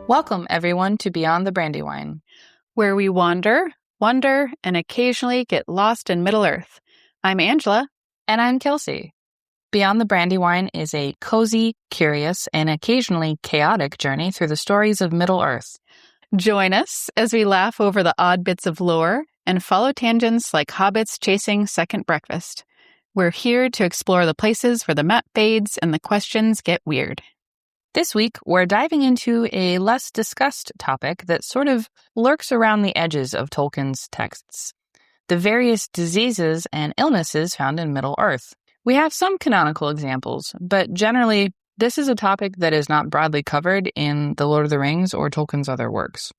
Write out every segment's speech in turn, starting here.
Welcome, everyone, to Beyond the Brandywine, where we wander, wonder, and occasionally get lost in Middle-earth. I'm Angela. And I'm Kelsey. Beyond the Brandywine is a cozy, curious, and occasionally chaotic journey through the stories of Middle-earth. Join us as we laugh over the odd bits of lore and follow tangents like hobbits chasing second breakfast. We're here to explore the places where the map fades and the questions get weird. This week, we're diving into a less discussed topic that sort of lurks around the edges of Tolkien's texts: the various diseases and illnesses found in Middle-earth. We have some canonical examples, but generally, this is a topic that is not broadly covered in The Lord of the Rings or Tolkien's other works.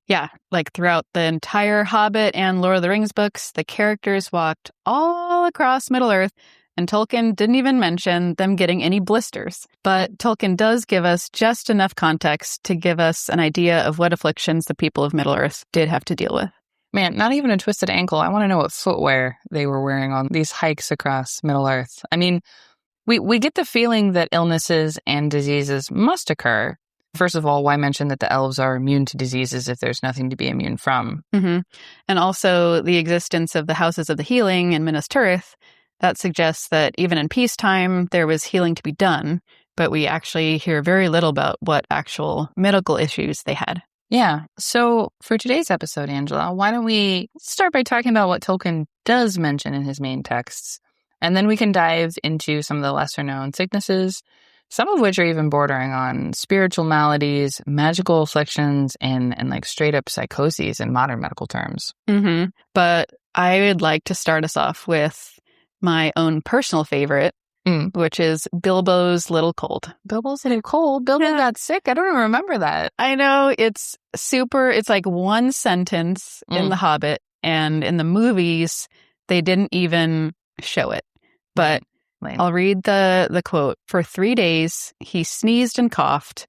Yeah, like throughout the entire Hobbit and Lord of the Rings books, the characters walked all across Middle-earth, and Tolkien didn't even mention them getting any blisters. But Tolkien does give us just enough context to give us an idea of what afflictions the people of Middle-earth did have to deal with. Man, not even a twisted ankle. I want to know what footwear they were wearing on these hikes across Middle-earth. I mean, we get the feeling that illnesses and diseases must occur. First of all, why mention that the elves are immune to diseases if there's nothing to be immune from? Mm-hmm. And also the existence of the Houses of the Healing in Minas Tirith. That suggests that even in peacetime, there was healing to be done, but we actually hear very little about what actual medical issues they had. Yeah. So for today's episode, Angela, why don't we start by talking about what Tolkien does mention in his main texts, and then we can dive into some of the lesser-known sicknesses, some of which are even bordering on spiritual maladies, magical afflictions, and like straight-up psychoses in modern medical terms. Mm-hmm. But I would like to start us off with my own personal favorite, which is Bilbo's little cold. Bilbo's little cold? Bilbo got sick? I don't even remember that. I know, it's like one sentence in The Hobbit, and in the movies, they didn't even show it. But I'll read the quote. "For 3 days, he sneezed and coughed,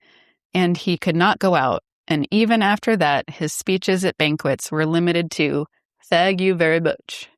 and he could not go out. And even after that, his speeches at banquets were limited to, 'Thank you very much.'"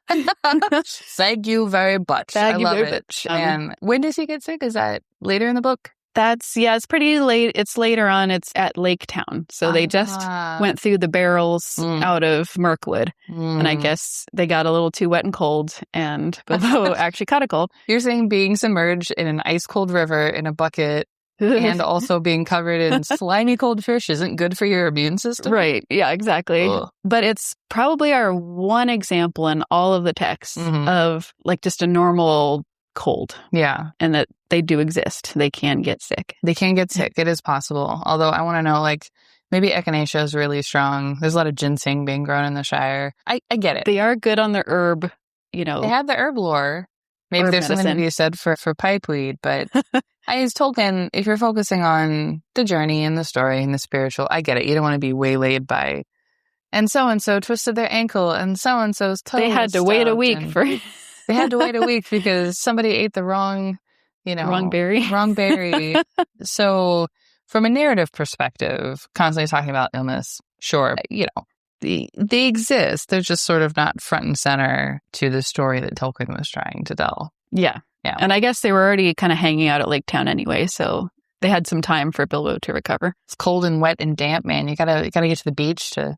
Thank you very much. I love it. And when does he get sick? Is that later in the book? It's pretty late. It's later on. It's at Lake Town. So they just went through the barrels out of Mirkwood. And I guess they got a little too wet and cold, and Bilbo actually caught a cold. You're saying being submerged in an ice cold river in a bucket and also being covered in slimy cold fish isn't good for your immune system? Right. Yeah, exactly. Ugh. But it's probably our one example in all of the texts of like just a normal cold. Yeah. And that they do exist. They can get sick. They can get sick. It is possible. Although I want to know, like, maybe echinacea is really strong. There's a lot of ginseng being grown in the Shire. I get it. They are good on the herb, They have the herb lore. Maybe there's something to be said for pipeweed, but as Tolkien, if you're focusing on the journey and the story and the spiritual, I get it. You don't want to be waylaid by, and so twisted their ankle, and so-and-so's toe. They had to wait a week for... They had to wait a week because somebody ate the wrong berry. Wrong berry. So from a narrative perspective, constantly talking about illness, sure, they exist. They're just sort of not front and center to the story that Tolkien was trying to tell. Yeah. And I guess they were already kind of hanging out at Lake Town anyway, so they had some time for Bilbo to recover. It's cold and wet and damp, man. You gotta get to the beach to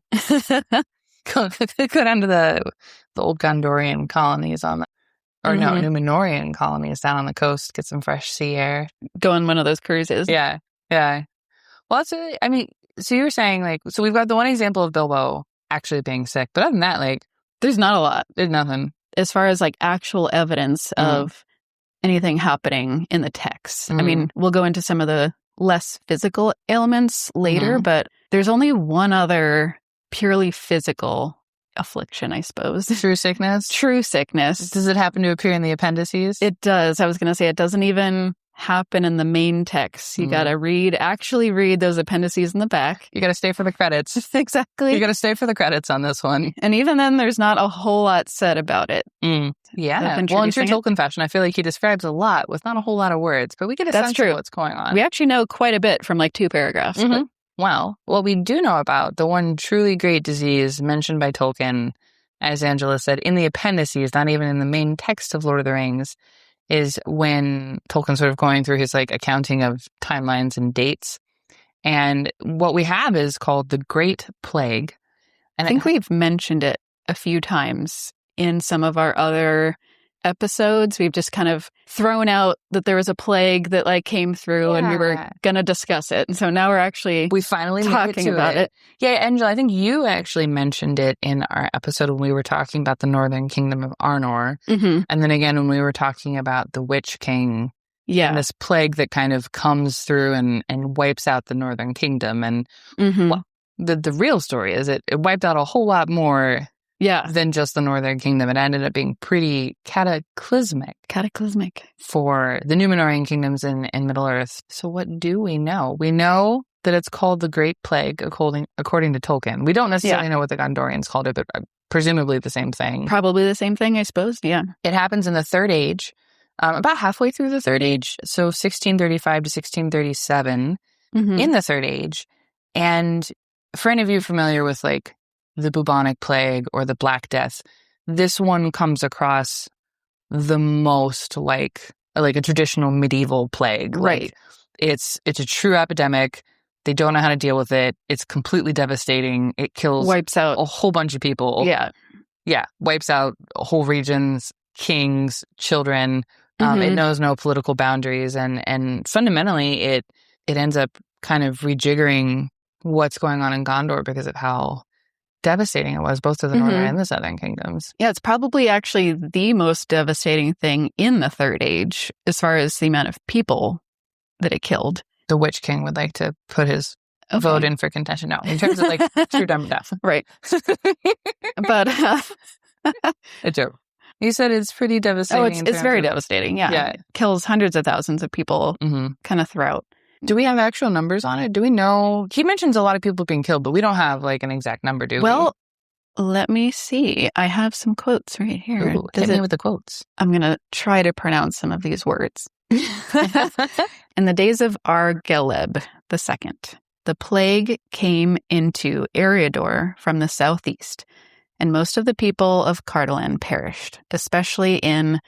go down to the old Gondorian colonies Numenorian colonies down on the coast, get some fresh sea air. Go on one of those cruises. Yeah. Well, that's really, so you were saying, so we've got the one example of Bilbo actually being sick, but other than that, there's not a lot. There's nothing. As far as, actual evidence of anything happening in the text. We'll go into some of the less physical ailments later, but there's only one other purely physical affliction, I suppose. True sickness? True sickness. Does it happen to appear in the appendices? It does. I was going to say it doesn't even happen in the main text. You got to actually read those appendices in the back. You got to stay for the credits. Exactly. You got to stay for the credits on this one. And even then, there's not a whole lot said about it. Yeah. Well, in true Tolkien fashion, I feel like he describes a lot with not a whole lot of words, but we get a sense of what's going on. We actually know quite a bit from 2 paragraphs. But... Well, what we do know about the one truly great disease mentioned by Tolkien, as Angela said, in the appendices, not even in the main text of Lord of the Rings, is when Tolkien's sort of going through his accounting of timelines and dates. And what we have is called the Great Plague. And I think we've mentioned it a few times in some of our other episodes. We've just kind of thrown out that there was a plague that like came through and we were going to discuss it. And so now we finally talking about it. Yeah, Angela, I think you actually mentioned it in our episode when we were talking about the Northern Kingdom of Arnor. Mm-hmm. And then again, when we were talking about the Witch King. Yeah. And this plague that kind of comes through and wipes out the Northern Kingdom. And well, the real story is it wiped out a whole lot more than just the Northern Kingdom. It ended up being pretty cataclysmic for the Númenórean kingdoms in Middle-earth. So what do we know? We know that it's called the Great Plague, according to Tolkien. We don't necessarily know what the Gondorians called it, but presumably the same thing. Probably the same thing, I suppose, yeah. It happens in the Third Age, about halfway through the Third Age, so 1635 to 1637 in the Third Age. And for any of you familiar with like the bubonic plague or the Black Death, this one comes across the most like a traditional medieval plague. Right. Like, it's a true epidemic. They don't know how to deal with it. It's completely devastating. It wipes out a whole bunch of people. Yeah. Yeah. Wipes out whole regions, kings, children. It knows no political boundaries. And fundamentally, it ends up kind of rejiggering what's going on in Gondor because of how devastating it was, both to the northern and the southern kingdoms. Yeah, it's probably actually the most devastating thing in the Third Age as far as the amount of people that it killed. The Witch King would like to put his vote in for contention. No, in terms of like true dumb death. Right. But a joke. You said it's pretty devastating. It's very devastating. Yeah. It kills hundreds of thousands of people kind of throughout. Do we have actual numbers on it? Do we know? He mentions a lot of people being killed, but we don't have like an exact number, do we? Well, let me see. I have some quotes right here. Ooh, hit me with the quotes. I'm going to try to pronounce some of these words. In the days of Argeleb II, the plague came into Eriador from the southeast, and most of the people of Cardolan perished, especially in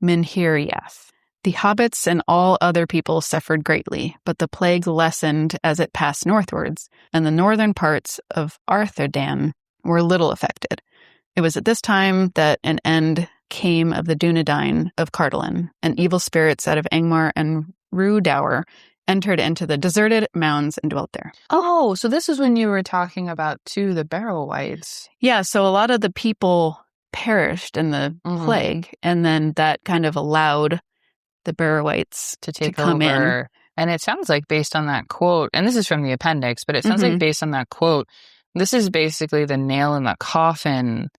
Minhiriath. The hobbits and all other people suffered greatly, but the plague lessened as it passed northwards, and the northern parts of Arthedain were little affected. It was at this time that an end came of the Dunedain of Cardolan, and evil spirits out of Angmar and Rhudaur entered into the deserted mounds and dwelt there. Oh, so this is when you were talking about, too, the Barrow Wights. Yeah, so a lot of the people perished in the plague, and then that kind of allowed the Barrow Wights to come over. In. And it sounds like based on that quote, and this is from the appendix, but it sounds like based on that quote, this is basically the nail in the coffin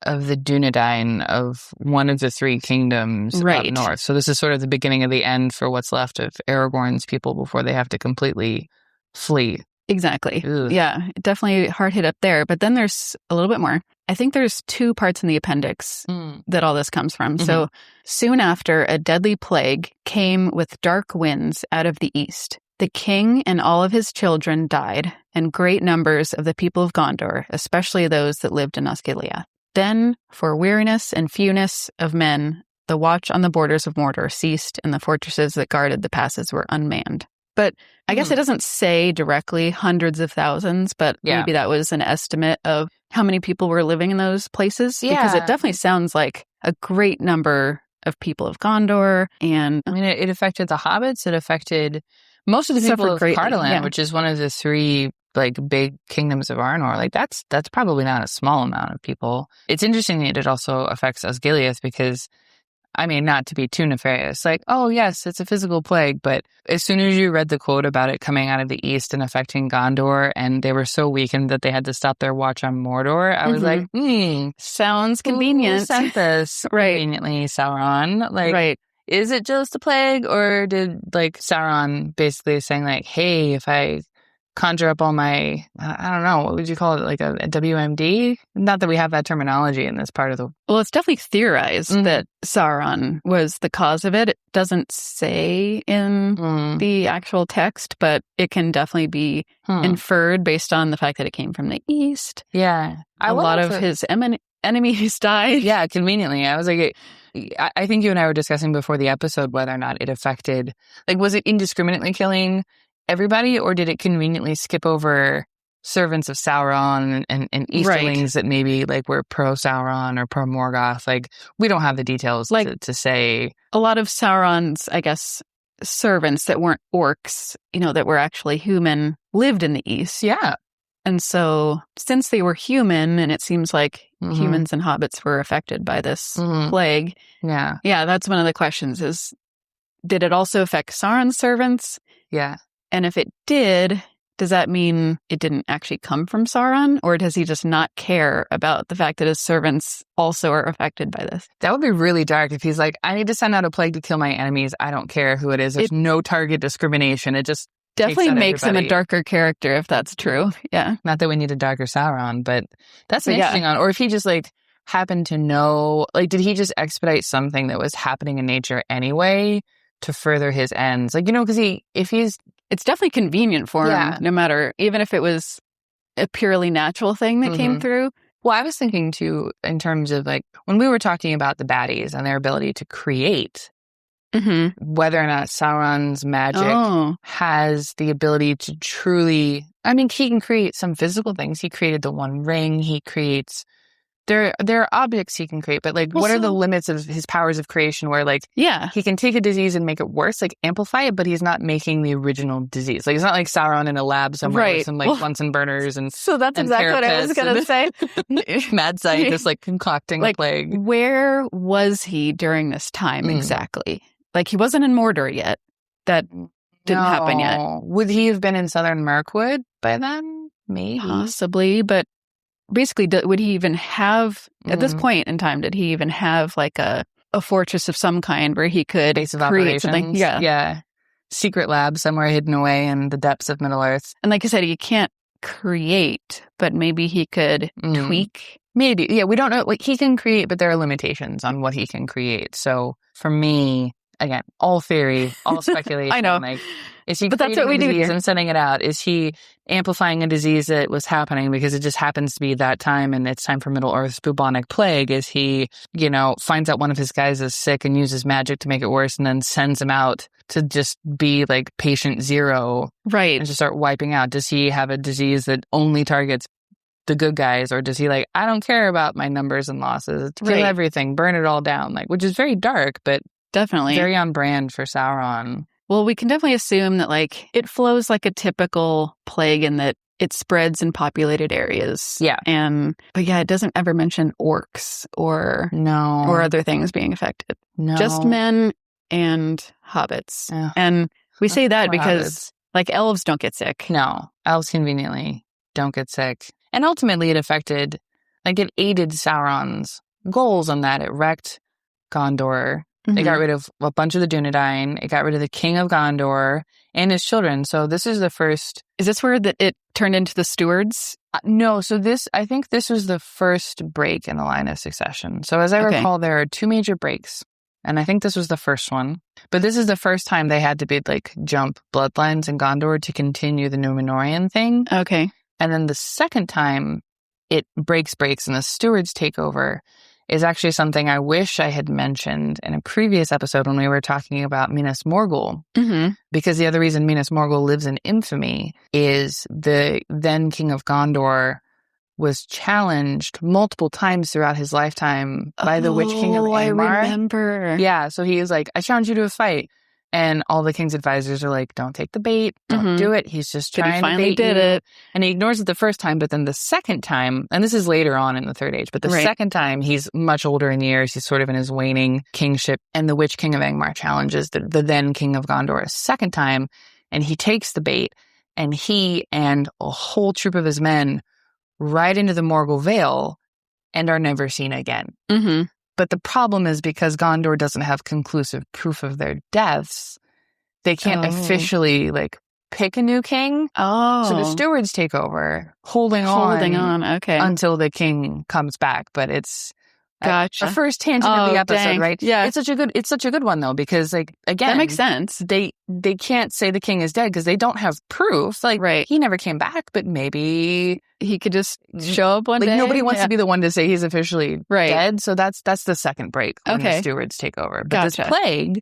of the Dunedain of one of the three kingdoms up north. So this is sort of the beginning of the end for what's left of Aragorn's people before they have to completely flee. Exactly. Ugh. Yeah, definitely hard hit up there. But then there's a little bit more. I think there's two parts in the appendix that all this comes from. So soon after, a deadly plague came with dark winds out of the east. The king and all of his children died, and great numbers of the people of Gondor, especially those that lived in Osgiliath. Then, for weariness and fewness of men, the watch on the borders of Mordor ceased, and the fortresses that guarded the passes were unmanned. But I guess it doesn't say directly hundreds of thousands, but maybe that was an estimate of how many people were living in those places. Yeah. Because it definitely sounds like a great number of people of Gondor. And I mean, it affected the hobbits. It affected most of the people of Cardolan, which is one of the three like big kingdoms of Arnor. Like that's probably not a small amount of people. It's interesting that it also affects Osgiliath because, I mean, not to be too nefarious, like, oh, yes, it's a physical plague. But as soon as you read the quote about it coming out of the east and affecting Gondor, and they were so weakened that they had to stop their watch on Mordor, I was like, sounds convenient. Who sent this conveniently, Sauron? Like, is it just a plague? Or did, like, Sauron basically saying, like, hey, if I conjure up all my, I don't know, what would you call it, like a WMD? Not that we have that terminology in this part of the... Well, it's definitely theorized that Sauron was the cause of it. It doesn't say in the actual text, but it can definitely be inferred based on the fact that it came from the east. Yeah. A lot of his enemies died. Yeah, conveniently. I was like... I think you and I were discussing before the episode whether or not it affected... Like, was it indiscriminately killing everybody, or did it conveniently skip over servants of Sauron and Easterlings that maybe like were pro Sauron or pro Morgoth? Like, we don't have the details to say. A lot of Sauron's, I guess, servants that weren't orcs, that were actually human, lived in the East. Yeah. And so since they were human, and it seems like humans and hobbits were affected by this plague. Yeah. Yeah, that's one of the questions is, did it also affect Sauron's servants? Yeah. And if it did, does that mean it didn't actually come from Sauron? Or does he just not care about the fact that his servants also are affected by this? That would be really dark if he's like, I need to send out a plague to kill my enemies. I don't care who it is. There's no target discrimination. It just definitely makes him a darker character if that's true. Yeah. Not that we need a darker Sauron, but that's an interesting one. Or if he just like happened to know, like, did he just expedite something that was happening in nature anyway to further his ends? Like, because it's definitely convenient for him, no matter, even if it was a purely natural thing that came through. Well, I was thinking too, in terms of like, when we were talking about the baddies and their ability to create, whether or not Sauron's magic has the ability to truly, I mean, he can create some physical things. He created the One Ring. He creates, there are objects he can create, but like, what are the limits of his powers of creation where like, he can take a disease and make it worse, like amplify it, but he's not making the original disease. Like, it's not like Sauron in a lab somewhere with some like Bunsen burners and so that's exactly what I was going to say. Mad scientist like concocting a plague. Where was he during this time exactly? Like, he wasn't in Mordor yet. That didn't happen yet. Would he have been in Southern Mirkwood by then? Maybe. Possibly, but basically, would he even have, at this point in time, did he even have like a fortress of some kind where he could create something? Yeah. Secret lab somewhere hidden away in the depths of Middle-earth. And like I said, he can't create, but maybe he could tweak. Maybe. Yeah, we don't know. Like, he can create, but there are limitations on what he can create. So for me, again, all theory, all speculation. I know. Like, is he but that's what we do here and sending it out? Is he amplifying a disease that was happening because it just happens to be that time and it's time for Middle-earth's bubonic plague? Is he, finds out one of his guys is sick and uses magic to make it worse and then sends him out to just be like patient zero? Right. And just start wiping out? Does he have a disease that only targets the good guys, or does he like, I don't care about my numbers and losses, kill everything, burn it all down, like, which is very dark, but definitely very on brand for Sauron. Well, we can definitely assume that like it flows like a typical plague in that it spreads in populated areas. Yeah. But it doesn't ever mention orcs or other things being affected. No. Just men and hobbits. Yeah. And we say that because like elves don't get sick. No, elves conveniently don't get sick. And ultimately it aided Sauron's goals on that. It wrecked Gondor. It got rid of a bunch of the Dunedain. It got rid of the king of Gondor and his children. So this is the first... Is this where it turned into the stewards? No. So I think this was the first break in the line of succession. So as I recall, there are two major breaks. And I think this was the first one. But this is the first time they had to be like jump bloodlines in Gondor to continue the Númenórean thing. Okay. And then the second time it breaks and the stewards take over is actually something I wish I had mentioned in a previous episode when we were talking about Minas Morgul. Because the other reason Minas Morgul lives in infamy is the then King of Gondor was challenged multiple times throughout his lifetime by the Witch King of Angmar. I remember. Yeah, so he was like, I challenge you to a fight. And all the king's advisors are like, don't take the bait. Don't do it. He's just trying to bait you. But he finally did it. And he ignores it the first time. But then the second time, and this is later on in the Third Age, but the second time, he's much older in years. He's sort of in his waning kingship. And the Witch King of Angmar challenges the then King of Gondor a second time. And he takes the bait. And he and a whole troop of his men ride into the Morgul Vale and are never seen again. But the problem is because Gondor doesn't have conclusive proof of their deaths, they can't officially like pick a new king. So the stewards take over, holding on until the king comes back. But it's gotcha. Our first tangent of the episode, right? Yeah, it's such a good one though, because like again, that makes sense. They can't say the king is dead because they don't have proof. Like he never came back, but maybe he could just show up one day. Nobody wants to be the one to say he's officially dead. So that's the second break when the stewards take over. But this plague,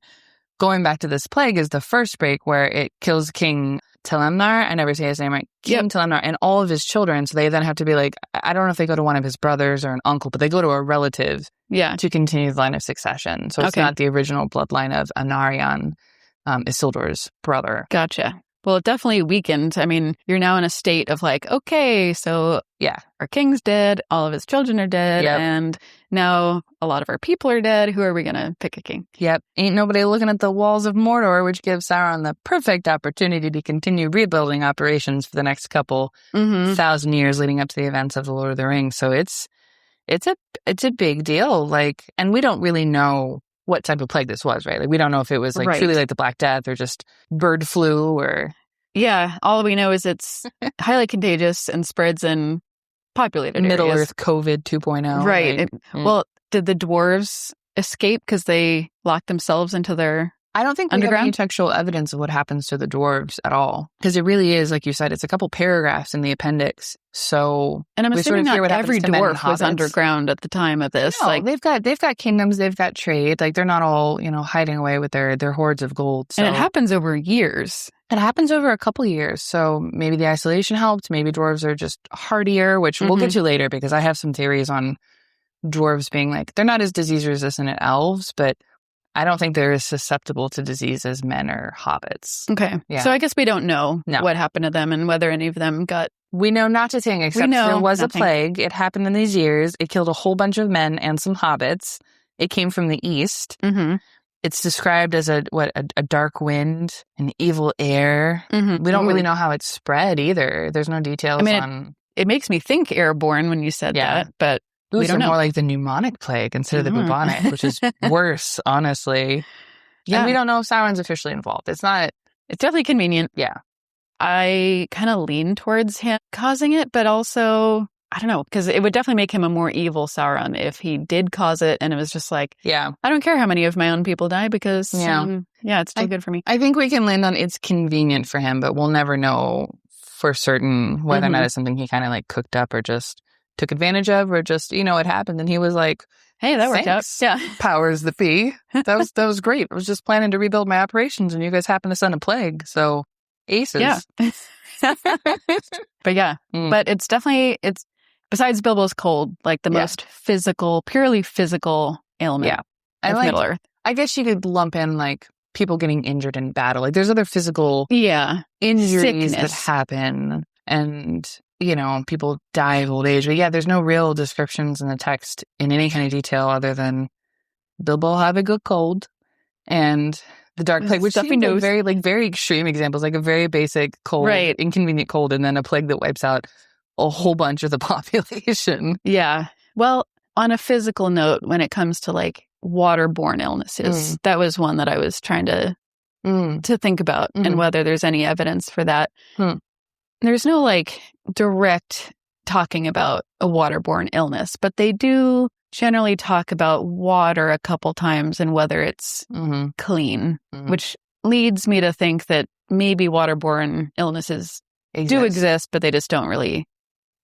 going back to this plague, is the first break where it kills King Telemnar, I never say his name right, King Telemnar, and all of his children. So they then have to be like, I don't know if they go to one of his brothers or an uncle, but they go to a relative to continue the line of succession. So it's not the original bloodline of Anarion, Isildur's brother. Gotcha. Well, it definitely weakened. I mean, you're now in a state of like, okay, so our king's dead, all of his children are dead, and now a lot of our people are dead. Who are we going to pick a king? Yep. Ain't nobody looking at the walls of Mordor, which gives Sauron the perfect opportunity to continue rebuilding operations for the next couple thousand years leading up to the events of the Lord of the Rings. So it's a big deal. Like, and we don't really know what type of plague this was, right? Like, we don't know if it was like truly like the Black Death or just bird flu or... Yeah, all we know is it's highly contagious and spreads in populated Middle areas. Earth COVID 2.0. Right. Well, did the dwarves escape because they locked themselves into their I don't think we have any textual evidence of what happens to the dwarves at all. Because it really is, like you said, it's a couple paragraphs in the appendix. So, and I'm assuming not every dwarf was underground at the time of this. No, like they've got kingdoms, they've got trade. Like, they're not all, hiding away with their hoards of gold. So. And it happens over years. It happens over a couple years. So maybe the isolation helped. Maybe dwarves are just hardier, which we'll get to later because I have some theories on dwarves being like, they're not as disease resistant as elves, but I don't think they're as susceptible to disease as men or hobbits. Okay. Yeah. So I guess we don't know what happened to them and whether any of them got... We know not a thing, except there was a plague. It happened in these years. It killed a whole bunch of men and some hobbits. It came from the east. It's described as a dark wind, an evil air. We don't really know how it spread either. There's no details on... It makes me think airborne when you said that, but... We don't know. More like the pneumonic plague instead of the bubonic, which is worse, honestly. Yeah. And we don't know if Sauron's officially involved. It's not... It's definitely convenient. Yeah. I kind of lean towards him causing it, but also, I don't know, because it would definitely make him a more evil Sauron if he did cause it and it was just like, I don't care how many of my own people die because, it's still good for me. I think we can land on it's convenient for him, but we'll never know for certain whether or not it's something he kind of like cooked up or just... took advantage of, or just, it happened and he was like, hey, that worked out. Yeah. Powers that be. That was great. I was just planning to rebuild my operations and you guys happened to send a plague. So aces. Yeah. But but it's definitely, besides Bilbo's cold, like the most purely physical ailment of Middle Earth. I guess you could lump in like people getting injured in battle. Like there's other physical injuries that happen and people die of old age. But there's no real descriptions in the text in any kind of detail other than Bilbo have a good cold and the dark plague, which seems like very extreme examples, like a very basic cold, inconvenient cold, and then a plague that wipes out a whole bunch of the population. Yeah. Well, on a physical note, when it comes to like waterborne illnesses, that was one that I was trying to think about and whether there's any evidence for that. There's no like direct talking about a waterborne illness, but they do generally talk about water a couple times and whether it's clean, which leads me to think that maybe waterborne illnesses do exist, but they just don't really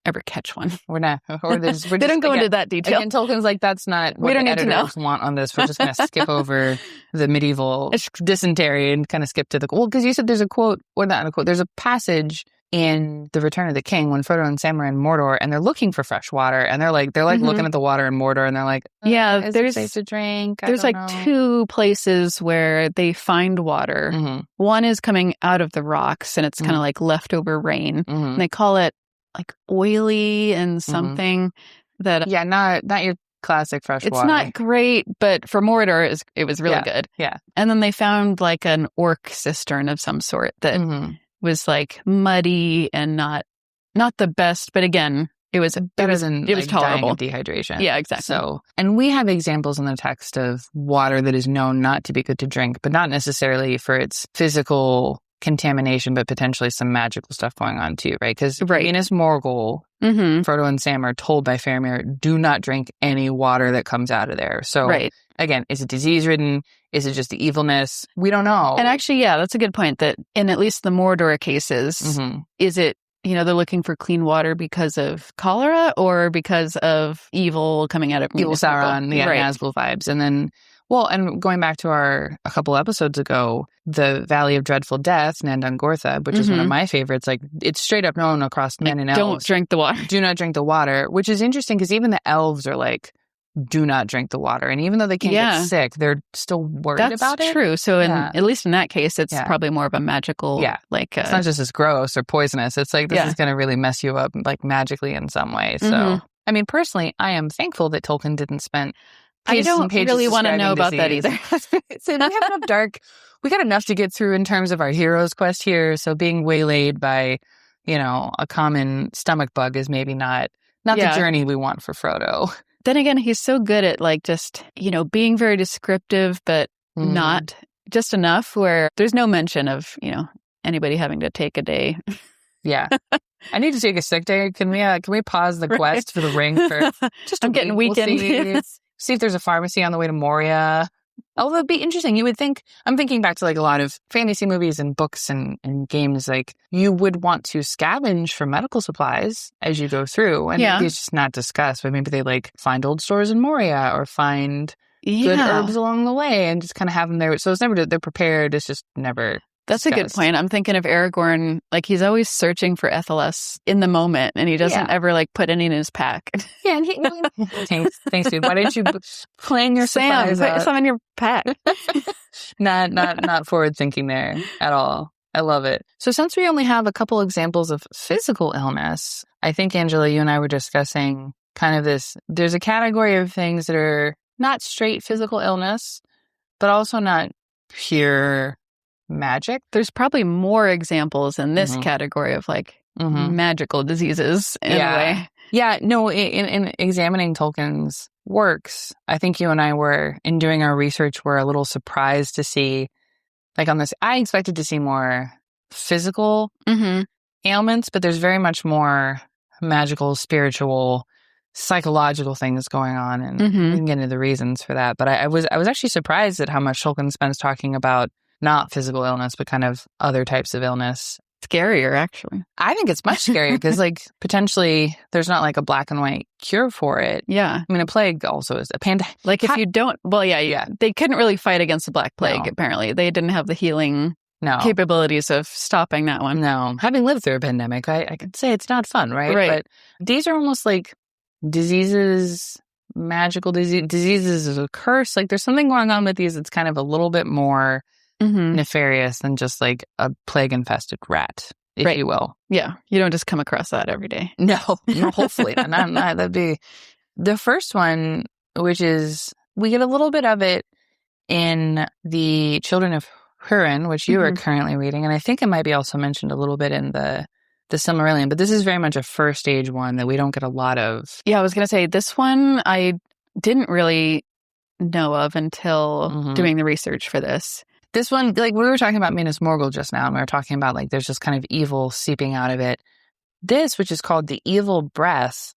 ever catch one. We're not. Or they don't go into that detail. And Tolkien's like, that's not what the editors want on this. We're just going to skip over the medieval dysentery and kind of skip to the... Well, because you said there's a quote, or not a quote, there's a passage in The Return of the King when Frodo and Sam are in Mordor and they're looking for fresh water and they're like looking at the water in Mordor and they're like, is it safe to drink? There's like two places where they find water. One is coming out of the rocks and it's kind of like leftover rain. And they call it like oily and something that not your classic fresh water. It's not great, but for Mordor it was really good. Yeah. And then they found like an orc cistern of some sort that was like muddy and not the best, but again, it was tolerable. Dying of dehydration. Yeah, exactly. So, and we have examples in the text of water that is known not to be good to drink, but not necessarily for its physical contamination, but potentially some magical stuff going on too, right? Because Minas Morgul, Frodo and Sam are told by Faramir, do not drink any water that comes out of there. So again, is it disease-ridden? Is it just the evilness? We don't know. And actually, that's a good point that in at least the Mordor cases, is it, they're looking for clean water because of cholera or because of evil coming out of evil Sauron, Nazgul vibes. And then Well, and going back to a couple episodes ago, the Valley of Dreadful Death, Nandangortha, which is one of my favorites, like it's straight up known across men and elves. Don't drink the water. Do not drink the water, which is interesting because even the elves are like, do not drink the water. And even though they can't get sick, they're still worried about it. That's true. So at least in that case, it's probably more of a magical, like... it's not just as gross or poisonous. It's like, this is going to really mess you up like magically in some way. So, I mean, personally, I am thankful that Tolkien didn't spend pages and pages. I don't really want to know about that either. So we have enough we got enough to get through in terms of our hero's quest here. So being waylaid by, a common stomach bug is maybe not the journey we want for Frodo. Then again, he's so good at like just, being very descriptive, but not just enough where there's no mention of, anybody having to take a day. Yeah. I need to take a sick day. Can we pause the quest for the ring for just a I'm getting weakened. We'll see if there's a pharmacy on the way to Moria. Although it'd be interesting. You would think, I'm thinking back to like a lot of fantasy movies and books and games, like you would want to scavenge for medical supplies as you go through. And maybe it's just not discussed, but maybe they like find old stores in Moria or find good herbs along the way and just kind of have them there. So it's never, they're prepared. It's just never That's discussed. A good point. I'm thinking of Aragorn, like he's always searching for Ethelas in the moment and he doesn't ever like put any in his pack. Yeah, and thanks, dude. Why didn't you plan your supplies put out? some in your pack. Not forward thinking there at all. I love it. So since we only have a couple examples of physical illness, I think, Angela, you and I were discussing kind of this, there's a category of things that are not straight physical illness, but also not pure magic. There's probably more examples in this category of like magical diseases in a way. Yeah, no, in examining Tolkien's works, I think you and I were, in doing our research, were a little surprised to see, like on this, I expected to see more physical ailments, but there's very much more magical, spiritual, psychological things going on, and we can get into the reasons for that. But I was actually surprised at how much Tolkien spends talking about not physical illness, but kind of other types of illness. Scarier, actually. I think it's much scarier because, like, potentially there's not like a black and white cure for it. Yeah. I mean, a plague also is a pandemic. Like, if you don't, they couldn't really fight against the Black Plague, apparently. They didn't have the healing capabilities of stopping that one. No. Having lived through a pandemic, I could say it's not fun, right? Right. But these are almost like diseases, magical diseases is a curse. Like, there's something going on with these that's kind of a little bit more nefarious than just like a plague-infested rat, if you will. Yeah. You don't just come across that every day. No, hopefully not. That'd be the first one, which is, we get a little bit of it in the Children of Hurin, which you are currently reading, and I think it might be also mentioned a little bit in the Silmarillion, but this is very much a first age one that we don't get a lot of. Yeah, I was going to say, this one I didn't really know of until doing the research for this. This one, like we were talking about Minas Morgul just now, and we were talking about like there's just kind of evil seeping out of it. This, which is called the Evil Breath,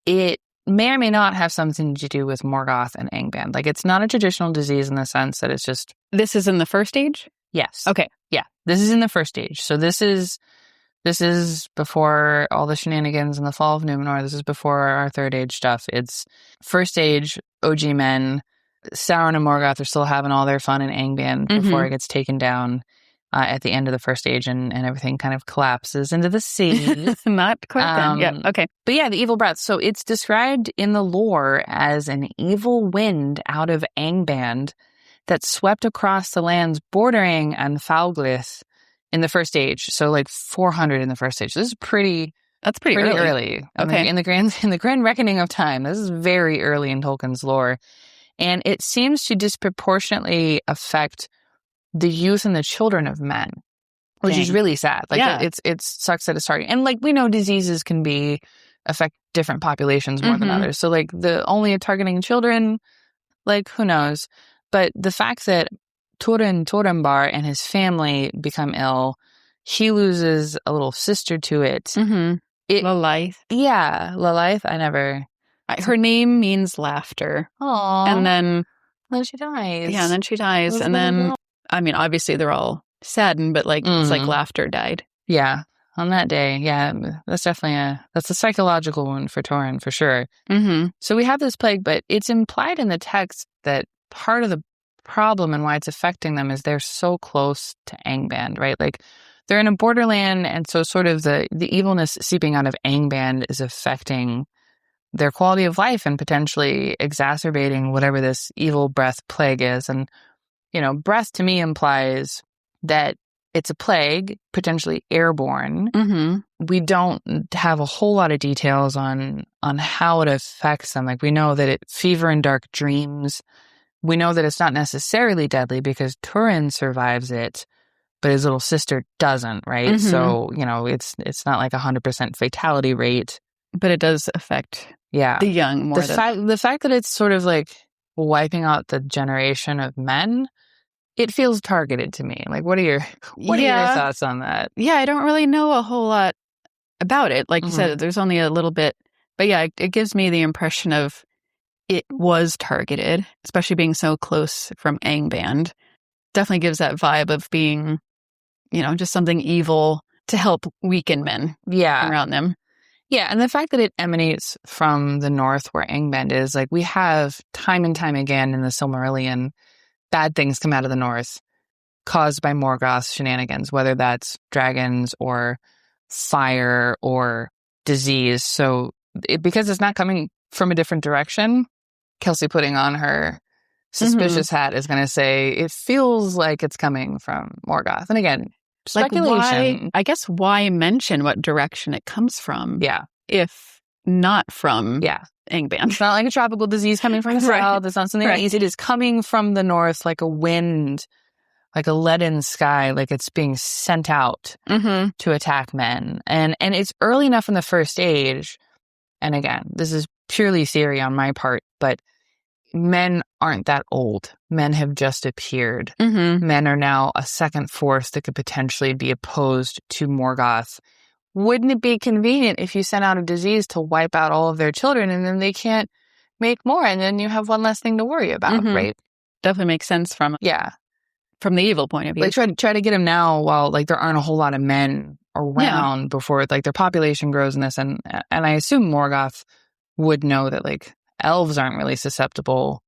it may or may not have something to do with Morgoth and Angband. Like, it's not a traditional disease in the sense that it's just... This is in the first age? Yes. Okay. Yeah. This is in the first age. So this is before all the shenanigans in the Fall of Numenor. This is before our third age stuff. It's first age OG men. Sauron and Morgoth are still having all their fun in Angband before it gets taken down at the end of the first age, and everything kind of collapses into the sea. Not quite then. Yeah, okay. But yeah, the evil breath. So it's described in the lore as an evil wind out of Angband that swept across the lands bordering on Fauglith in the first age. So like 400 in the first age. This is pretty early. Okay. In the grand reckoning of time. This is very early in Tolkien's lore. And it seems to disproportionately affect the youth and the children of men, which is really sad. Like, it sucks that it's starting. And like, we know diseases can affect different populations more than others. So like, the only targeting children, like, who knows? But the fact that Turin Turambar and his family become ill, he loses a little sister to it. Lalaith. Yeah, Lalaith. Her name means laughter. Aww. And then she dies. Yeah, and then she dies. And then, I mean, obviously they're all saddened, but like, it's like laughter died. Yeah. On that day. Yeah. That's definitely that's a psychological wound for Turin, for sure. So we have this plague, but it's implied in the text that part of the problem and why it's affecting them is they're so close to Angband, right? Like they're in a borderland, and so sort of the evilness seeping out of Angband is affecting their quality of life and potentially exacerbating whatever this evil breath plague is. And, breath to me implies that it's a plague, potentially airborne. Mm-hmm. We don't have a whole lot of details on how it affects them. Like we know that fever and dark dreams. We know that it's not necessarily deadly because Turin survives it, but his little sister doesn't, right? Mm-hmm. So, it's not like 100% fatality rate. But it does affect the young more. The fact that it's sort of like wiping out the generation of men, it feels targeted to me. Like, what are your thoughts on that? Yeah, I don't really know a whole lot about it. Like you said, there's only a little bit. But yeah, it gives me the impression of it was targeted, especially being so close from Angband. Definitely gives that vibe of being, just something evil to help weaken men around them. Yeah, and the fact that it emanates from the north where Angband is, like we have time and time again in the Silmarillion, bad things come out of the north caused by Morgoth's shenanigans, whether that's dragons or fire or disease. So because it's not coming from a different direction, Kelsey putting on her suspicious hat is going to say, it feels like it's coming from Morgoth. And again, speculation. Why mention what direction it comes from? Yeah. If not from Angband. It's not like a tropical disease coming from the south. It's not something that easy. It is coming from the north like a wind, like a leaden sky, like it's being sent out to attack men. And it's early enough in the First Age. And again, this is purely theory on my part, but men aren't that old. Men have just appeared. Men are now a second force that could potentially be opposed to Morgoth. Wouldn't it be convenient if you sent out a disease to wipe out all of their children and then they can't make more and then you have one less thing to worry about, right? Definitely makes sense from the evil point of view. Like try to get them now while like there aren't a whole lot of men around before like their population grows in this. And I assume Morgoth would know that like elves aren't really susceptible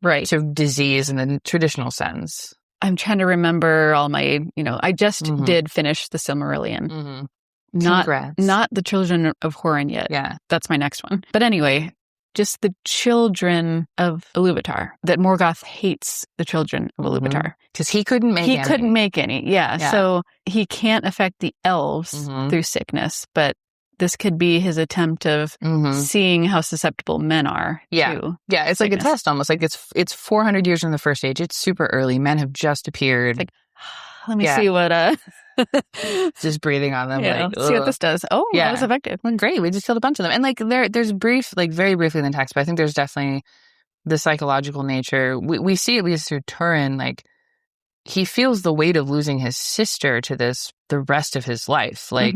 to disease in the traditional sense. I'm trying to remember all my, I just did finish the Silmarillion. Congrats. Not the Children of Hurin yet. Yeah. That's my next one. But anyway, just the children of Iluvatar. That Morgoth hates the children of Iluvatar. Because he couldn't make any. He couldn't make any, So he can't affect the elves through sickness, but this could be his attempt of seeing how susceptible men are to it's sickness. Like a test almost. Like it's 400 years in the First Age. It's super early. Men have just appeared. Like, let me see what... just breathing on them. Yeah, like, see what this does. Oh, that was effective. Well, great. We just killed a bunch of them. And like there's brief, like very briefly in the text, but I think there's definitely the psychological nature. We see at least through Turin, like he feels the weight of losing his sister to this the rest of his life. Like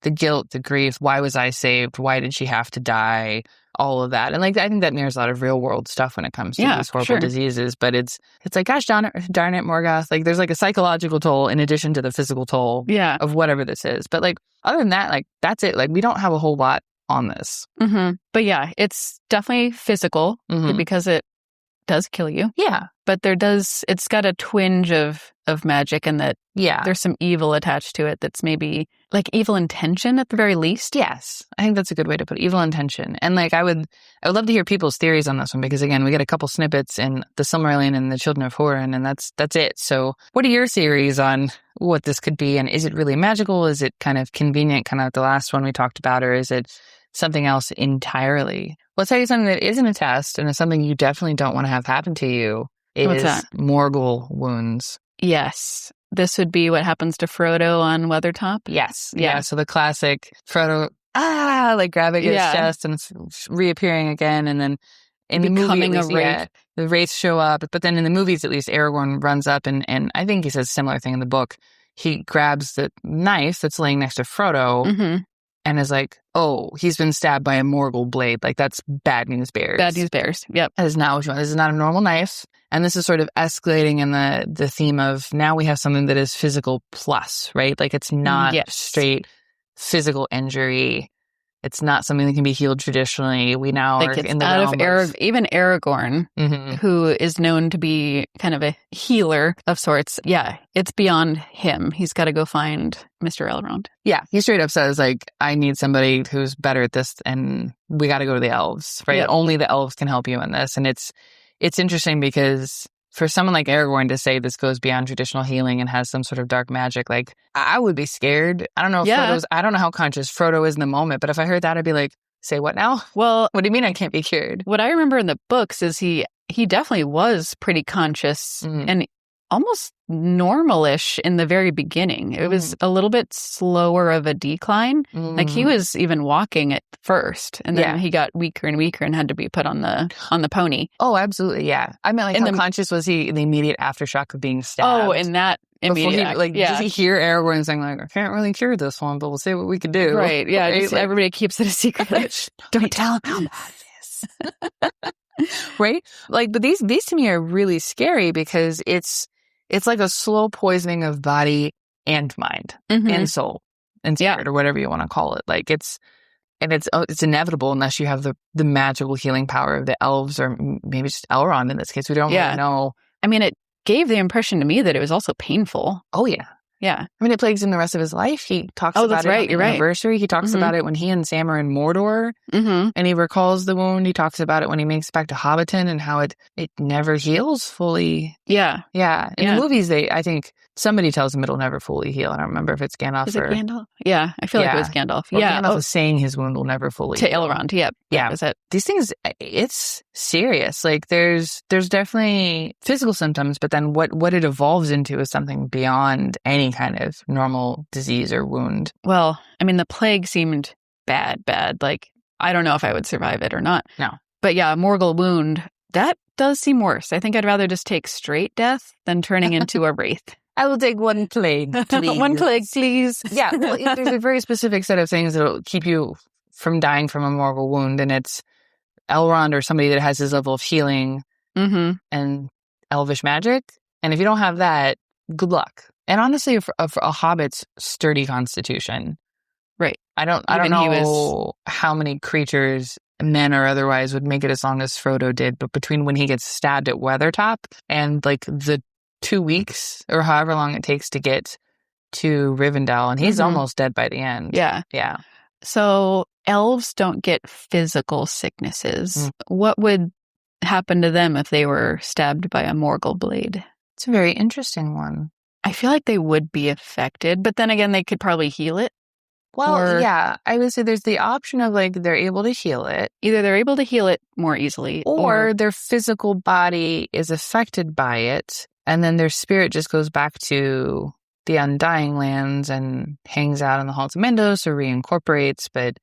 the guilt, the grief. Why was I saved? Why did she have to die? All of that. And like I think that mirrors a lot of real world stuff when it comes to these horrible diseases. But it's like, gosh darn it, Morgoth. Like there's like a psychological toll in addition to the physical toll of whatever this is. But like other than that, like that's it. Like we don't have a whole lot on this. But yeah, it's definitely physical because it does kill you. Yeah. But it's got a twinge of magic, and that there's some evil attached to it that's maybe like evil intention at the very least. Yes. I think that's a good way to put it. Evil intention. And like I would love to hear people's theories on this one, because again, we get a couple snippets in the Silmarillion and the Children of Hurin, and that's it. So what are your theories on what this could be? And is it really magical? Is it kind of convenient, kind of like the last one we talked about, or is it something else entirely? Well, I'll tell you something that isn't a test, and it's something you definitely don't want to have happen to you. What's that? Morgul wounds. Yes. This would be what happens to Frodo on Weathertop? Yes. Yeah. So the classic Frodo, like grabbing his chest and it's reappearing again. And then in becoming the movie, a wraith. The wraiths show up. But then in the movies, at least, Aragorn runs up and I think he says a similar thing in the book. He grabs the knife that's laying next to Frodo and is like, oh, he's been stabbed by a Morgul blade. Like, that's bad news bears. Bad news bears. Yep. That is not what you want. This is not a normal knife. And this is sort of escalating in the theme of now we have something that is physical plus, right? Like, it's not straight physical injury. It's not something that can be healed traditionally. We now like are it's in the out realm of even Aragorn, who is known to be kind of a healer of sorts. Yeah, it's beyond him. He's got to go find Mr. Elrond. Yeah, he straight up says, like, I need somebody who's better at this, and we got to go to the elves, right? Yep. Only the elves can help you in this. And it's interesting because for someone like Aragorn to say this goes beyond traditional healing and has some sort of dark magic, like, I would be scared. I don't know if I don't know how conscious Frodo is in the moment, but if I heard that, I'd be like, say what now? Well, what do you mean I can't be cured? What I remember in the books is he definitely was pretty conscious and almost normal-ish in the very beginning. It was a little bit slower of a decline. Like he was even walking at first, and then he got weaker and weaker and had to be put on the pony. Oh, absolutely, yeah. I meant, like, how conscious was he in the immediate aftershock of being stabbed? Oh, in that immediate, does he hear Aragorn saying, like, I can't really cure this one, but we'll see what we can do? Right, yeah. Right? Just, everybody keeps it a secret. Don't tell him how bad it is. Right? Like, but these to me are really scary because it's like a slow poisoning of body and mind and soul and spirit or whatever you want to call it. Like it's inevitable unless you have the magical healing power of the elves or maybe just Elrond in this case. We don't really know. I mean, it gave the impression to me that it was also painful. Oh, yeah. Yeah. I mean, it plagues him the rest of his life. He talks about it on the anniversary. He talks about it when he and Sam are in Mordor and he recalls the wound. He talks about it when he makes it back to Hobbiton and how it never heals fully. Yeah. Yeah. In the movies, I think somebody tells him it'll never fully heal. I don't remember if it's Gandalf Is it Gandalf? Yeah. I feel like it was Gandalf. Well, Gandalf was saying his wound will never fully to heal. Elrond. Yep. Yeah. Is it? These things, it's serious. Like there's definitely physical symptoms, but then what it evolves into is something beyond any kind of normal disease or wound. Well, I mean, the plague seemed bad. Like, I don't know if I would survive it or not. No. But yeah, Morgul wound, that does seem worse. I think I'd rather just take straight death than turning into a wraith. I will take one plague, please. One plague, please. Yeah, well, there's a very specific set of things that will keep you from dying from a Morgul wound, and it's Elrond or somebody that has his level of healing and elvish magic. And if you don't have that, good luck. And honestly, for a hobbit's sturdy constitution, right? I don't know how many creatures, men or otherwise, would make it as long as Frodo did. But between when he gets stabbed at Weathertop and like the 2 weeks or however long it takes to get to Rivendell, and he's almost dead by the end. Yeah. So elves don't get physical sicknesses. What would happen to them if they were stabbed by a Morgul blade? It's a very interesting one. I feel like they would be affected, but then again, they could probably heal it. Well, yeah, I would say there's the option of like they're able to heal it. Either they're able to heal it more easily, or their physical body is affected by it, and then their spirit just goes back to the Undying Lands and hangs out in the Halls of Mendos or reincorporates. But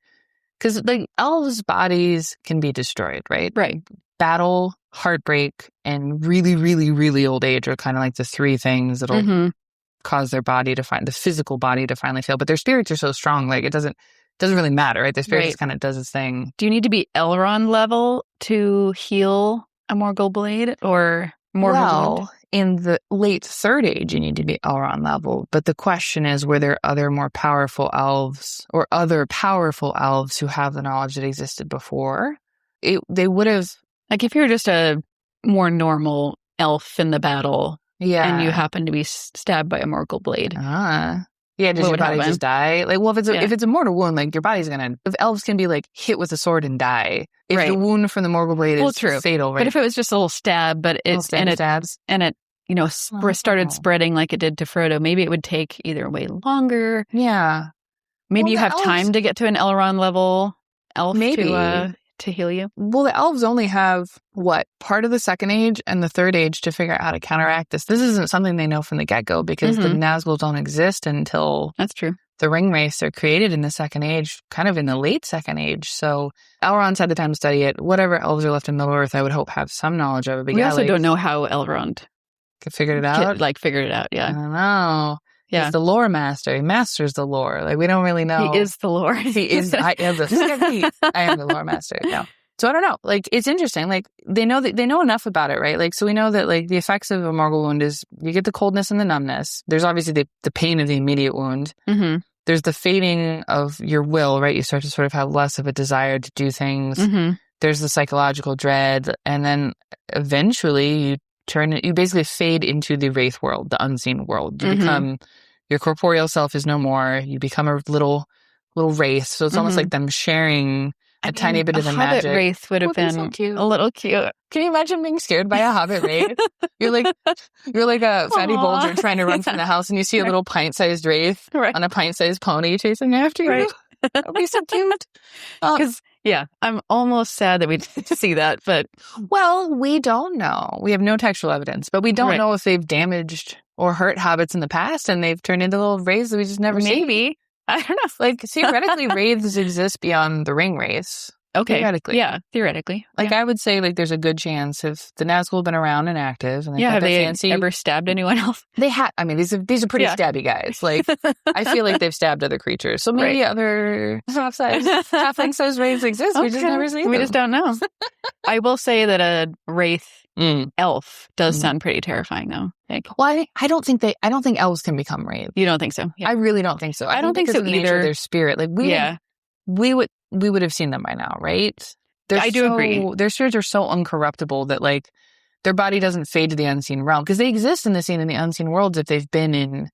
because like elves' bodies can be destroyed, right? Right. Battle, heartbreak, and really, really, really old age are kind of like the three things that'll cause their body to the physical body to finally fail. But their spirits are so strong, like it doesn't really matter, right? Their spirit just kind of does its thing. Do you need to be Elrond level to heal a Morgul blade or Morgul wound? In the late Third Age, you need to be Elrond level. But the question is, were there other more powerful elves or other powerful elves who have the knowledge that existed before? They would have... Like if you're just a more normal elf in the battle and you happen to be stabbed by a Morgul blade. Yeah, does your body just die? Like, well, if it's a mortal wound, like your body's gonna... If elves can be like hit with a sword and die, if the wound from the Morgul blade is fatal, right? But if it was just a little stab, but it started spreading like it did to Frodo, maybe it would take either way longer. Yeah. Maybe you have time to get to an Elrond level elf to heal you? Well, the elves only have, part of the Second Age and the Third Age to figure out how to counteract this. This isn't something they know from the get-go because the Nazgul don't exist until... That's true. The Ring Wraiths are created in the Second Age, kind of in the late Second Age. So Elrond's had the time to study it. Whatever elves are left in Middle-earth, I would hope have some knowledge of it. But we also don't know how Elrond... figured it out? Figured it out, yeah. I don't know. Yeah. He's the lore master. He masters the lore. Like, we don't really know. He is the lore. He is. I am the lore master. No. So I don't know. Like, it's interesting. Like, they know enough about it, right? Like, so we know that, like, the effects of a Morgul wound is you get the coldness and the numbness. There's obviously the pain of the immediate wound. there's the fading of your will, right? You start to sort of have less of a desire to do things. Mm-hmm. There's the psychological dread, and then eventually you basically fade into the wraith world, the unseen world. You become, your corporeal self is no more. You become a little wraith. So it's almost like them sharing a tiny bit of the magic. A hobbit wraith would have been so cute. a little cute. Can you imagine being scared by a hobbit wraith? You're like a fatty bulger trying to run from the house, and you see a little pint-sized wraith on a pint-sized pony chasing after you. Right. That would be so cute. Because I'm almost sad that we didn't see that, but well, we don't know. We have no textual evidence, but we don't know if they've damaged or hurt hobbits in the past, and they've turned into little wraiths that we just never see. Maybe. I don't know. Like, theoretically, wraiths exist beyond the ring wraiths. Okay. Theoretically. Yeah, theoretically. Like, I would say, like, there's a good chance if the Nazgul have been around and active. And have they ever stabbed anyone else? They have. I mean, these are pretty stabby guys. Like, I feel like they've stabbed other creatures. So maybe other halfling-sized wraiths exist. We just never see them. We just don't know. I will say that a wraith elf does sound pretty terrifying, though. Well, I don't think elves can become wraiths. You don't think so? Yeah. I really don't think so. I don't think so either. Their spirit, like we would have seen them by now, right? I do agree. Their spirits are so uncorruptible that, like, their body doesn't fade to the unseen realm because they exist in the seen and the unseen worlds if they've been in.